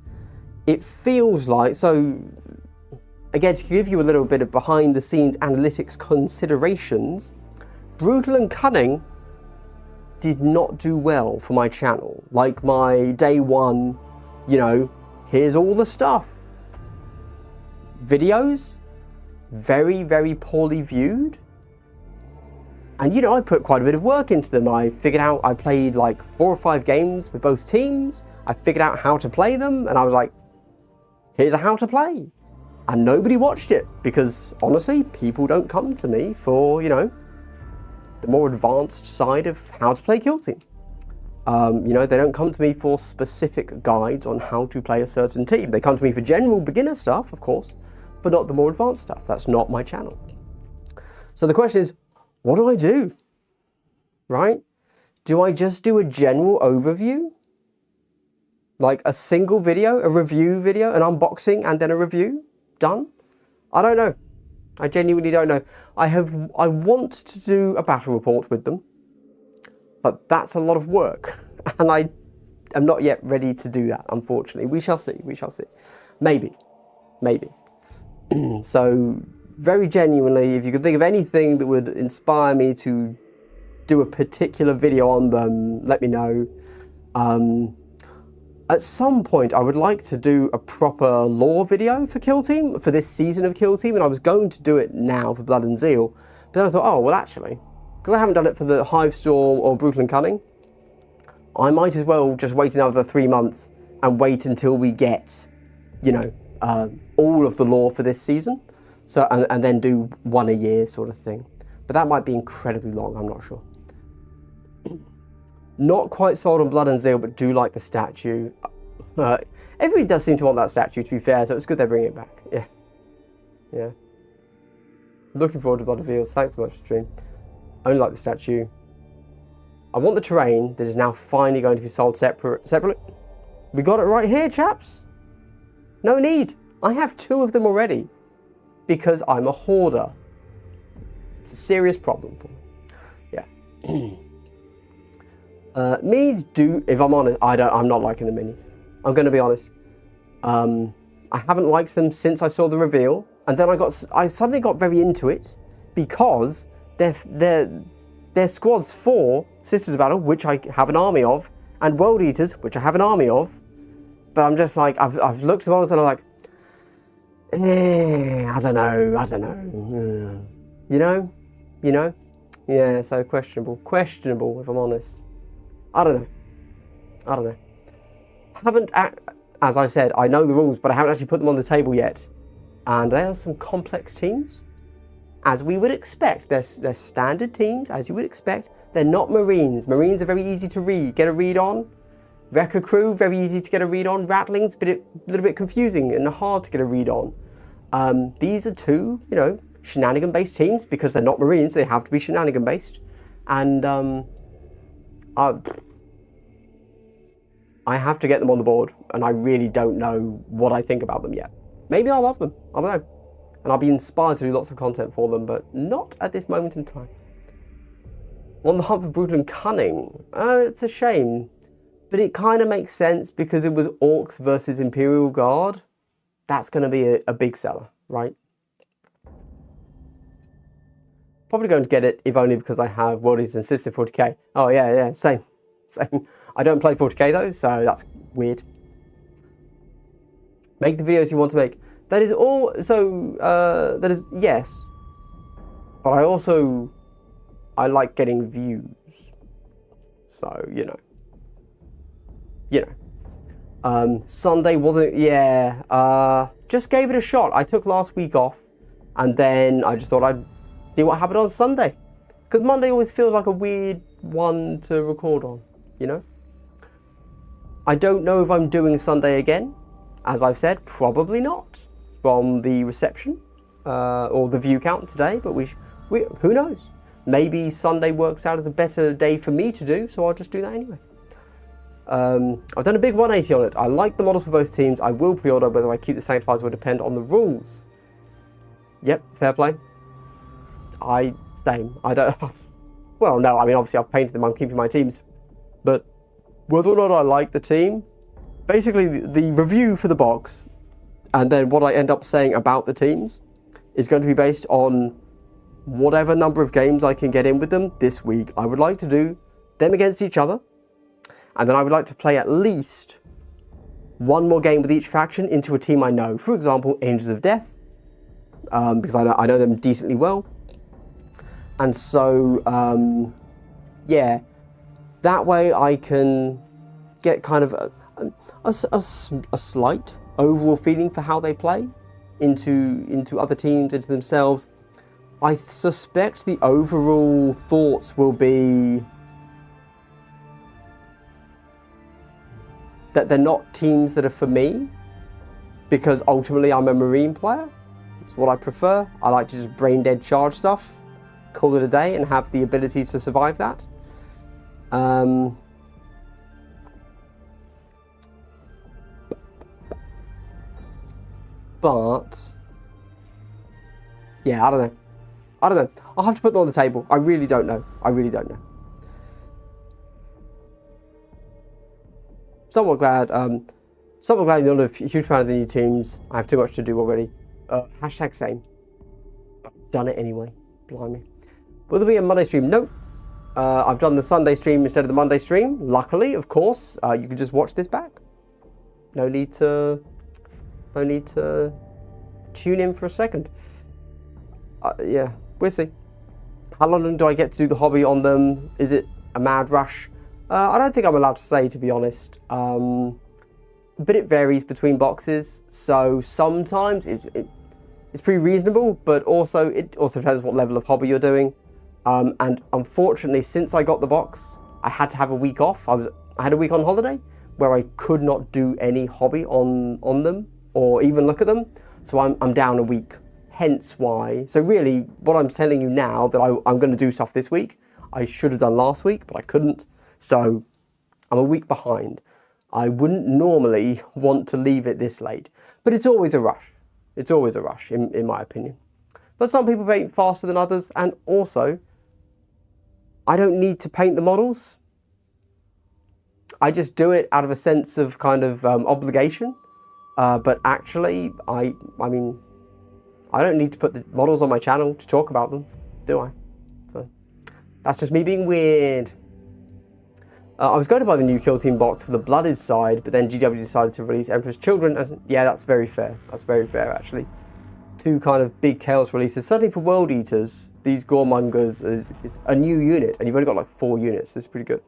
It feels like, so again, to give you a little bit of behind the scenes analytics considerations, Brutal and Cunning did not do well for my channel. Like my day one, you know, here's all the stuff. Videos, very, very poorly viewed. And you know, I put quite a bit of work into them. I figured out, I played like 4 or 5 games with both teams. I figured out how to play them, and I was like, here's a how to play. And nobody watched it, because honestly, people don't come to me for, you know, the more advanced side of how to play Kill Team. You know, they don't come to me for specific guides on how to play a certain team. They come to me for general beginner stuff, of course, but not the more advanced stuff. That's not my channel. So the question is, what do I do? Right? Do I just do a general overview? Like a single video, a review video, an unboxing, and then a review? Done? I don't know. I genuinely don't know. I want to do a battle report with them, but that's a lot of work, and I am not yet ready to do that, unfortunately. We shall see, we shall see. Maybe. So, very genuinely, if you could think of anything that would inspire me to do a particular video on them, let me know. At some point, I would like to do a proper lore video for Kill Team, for this season of Kill Team, and I was going to do it now for Blood and Zeal, but then I thought, oh, well actually, because I haven't done it for the Hive Storm or Brutal and Cunning, I might as well just wait another 3 months and wait until we get, you know, all of the lore for this season, so and then do 1 a year sort of thing. But that might be incredibly long, I'm not sure. Not quite sold on Blood and Zeal, but do like the statue. Everybody does seem to want that statue, to be fair, so it's good they're bringing it back. Yeah. Looking forward to Blood and Zeal. Thanks so much for the stream. Only like the statue. I want the terrain that is now finally going to be sold separately. We got it right here, chaps. No need. I have 2 of them already because I'm a hoarder. It's a serious problem for me. Yeah. Minis do, if I'm honest, I'm not liking the minis. I'm going to be honest. I haven't liked them since I saw the reveal, and then I suddenly got very into it because they're squads for Sisters of Battle, which I have an army of, and World Eaters, which I have an army of. But I'm just like, I've looked at the models and I'm like, I don't know. You know? Yeah, so questionable if I'm honest. I don't know. As I said, I know the rules, but I haven't actually put them on the table yet. And they are some complex teams, as we would expect. They're standard teams, as you would expect. They're not Marines. Marines are very easy to get a read on. Wrecker Crew, very easy to get a read on. Rattlings, a little bit confusing and hard to get a read on. These are two, shenanigan-based teams, because they're not Marines, so they have to be shenanigan-based. And I have to get them on the board, and I really don't know what I think about them yet. Maybe I'll love them, I don't know. And I'll be inspired to do lots of content for them, but not at this moment in time. On the hunt for brutal and cunning, it's a shame. But it kind of makes sense because it was Orcs versus Imperial Guard. That's going to be a big seller, right? Probably going to get it, if only because I have Worldies and Sister 40k. Oh yeah, same. I don't play 40k though, so that's weird. Make the videos you want to make. That is all. So that is yes, but I like getting views. So Sunday wasn't. Yeah, just gave it a shot. I took last week off, and then I just thought I'd see what happened on Sunday, because Monday always feels like a weird one to record on. I don't know if I'm doing Sunday again. As I've said, probably not, from the reception or the view count today, but who knows? Maybe Sunday works out as a better day for me to do, so I'll just do that anyway. I've done a big 180 on it. I like the models for both teams. I will pre-order. Whether I keep the Sanctifiers will depend on the rules. Yep, fair play. Same. I don't... Well, no, I mean, obviously I've painted them. I'm keeping my teams. But whether or not I like the team, basically the review for the box and then what I end up saying about the teams is going to be based on whatever number of games I can get in with them this week. I would like to do them against each other, and then I would like to play at least one more game with each faction into a team I know. For example, Angels of Death, because I know them decently well. And so, yeah, that way I can get kind of a slight overall feeling for how they play into other teams, into themselves. I suspect the overall thoughts will be that they're not teams that are for me, because ultimately I'm a Marine player. It's what I prefer. I like to just brain dead charge stuff, call it a day, and have the ability to survive that. But yeah, I don't know. I'll have to put them on the table. I really don't know. Somewhat glad you're not a huge fan of the new teams. I have too much to do already. Hashtag same. But I've done it anyway. Blimey. Will there be a Monday stream? Nope. I've done the Sunday stream instead of the Monday stream. Luckily, of course, you can just watch this back. No need to tune in for a second. Yeah, we'll see. How long do I get to do the hobby on them? Is it a mad rush? I don't think I'm allowed to say, to be honest. But it varies between boxes. So sometimes it's pretty reasonable, but also it also depends what level of hobby you're doing. And unfortunately, since I got the box, I had to have a week off. I had a week on holiday where I could not do any hobby on them or even look at them. So I'm down a week. Hence why. So really, what I'm telling you now that I'm going to do stuff this week, I should have done last week, but I couldn't. So I'm a week behind. I wouldn't normally want to leave it this late, but it's always a rush. It's always a rush, in my opinion. But some people paint faster than others, and also, I don't need to paint the models. I just do it out of a sense of kind of obligation. But actually, I mean, I don't need to put the models on my channel to talk about them, do I? So that's just me being weird. I was going to buy the new Kill Team box for the Blooded side, but then GW decided to release Emperor's Children. And yeah, that's very fair. That's very fair, actually. Two kind of big Chaos releases. Certainly for World Eaters, these Goremongers is a new unit, and you've only got like 4 units. This is pretty good.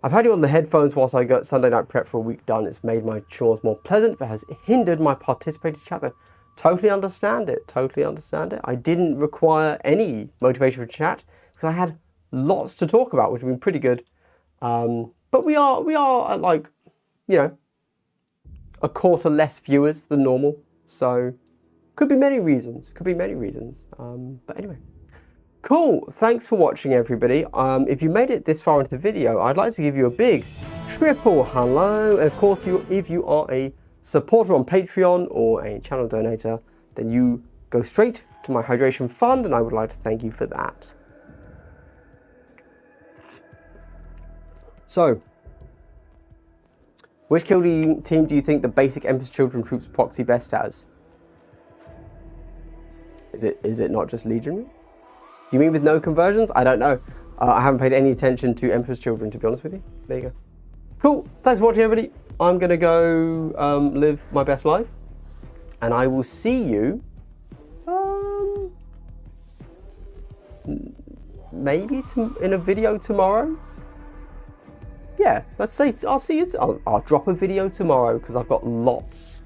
I've had you on the headphones whilst I got Sunday night prep for a week done. It's made my chores more pleasant, but has hindered my participating chat though. Totally understand it. Totally understand it. I didn't require any motivation for chat because I had lots to talk about, which has been pretty good. But we are at like, you know, a quarter less viewers than normal. So could be many reasons. Could be many reasons. But anyway. Cool, thanks for watching everybody. If you made it this far into the video, I'd like to give you a big triple hello. And of course, if you are a supporter on Patreon or a channel donator, then you go straight to my hydration fund, and I would like to thank you for that. So, which kill team do you think the basic Emperor's Children troops proxy best as? Is it not just Legionary? Do you mean with no conversions? I don't know. I haven't paid any attention to Emperor's Children, to be honest with you. There you go. Cool. Thanks for watching, everybody. I'm going to go live my best life. And I will see you maybe in a video tomorrow. Yeah, let's say I'll see you. I'll drop a video tomorrow because I've got lots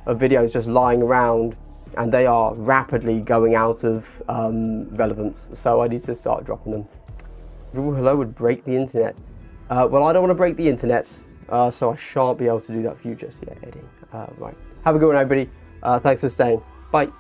of videos just lying around. And they are rapidly going out of relevance, so I need to start dropping them. Ooh, hello would break the internet. Well, I don't want to break the internet, so I shan't be able to do that for you just yet, Eddie. Right. Have a good one, everybody. Thanks for staying. Bye.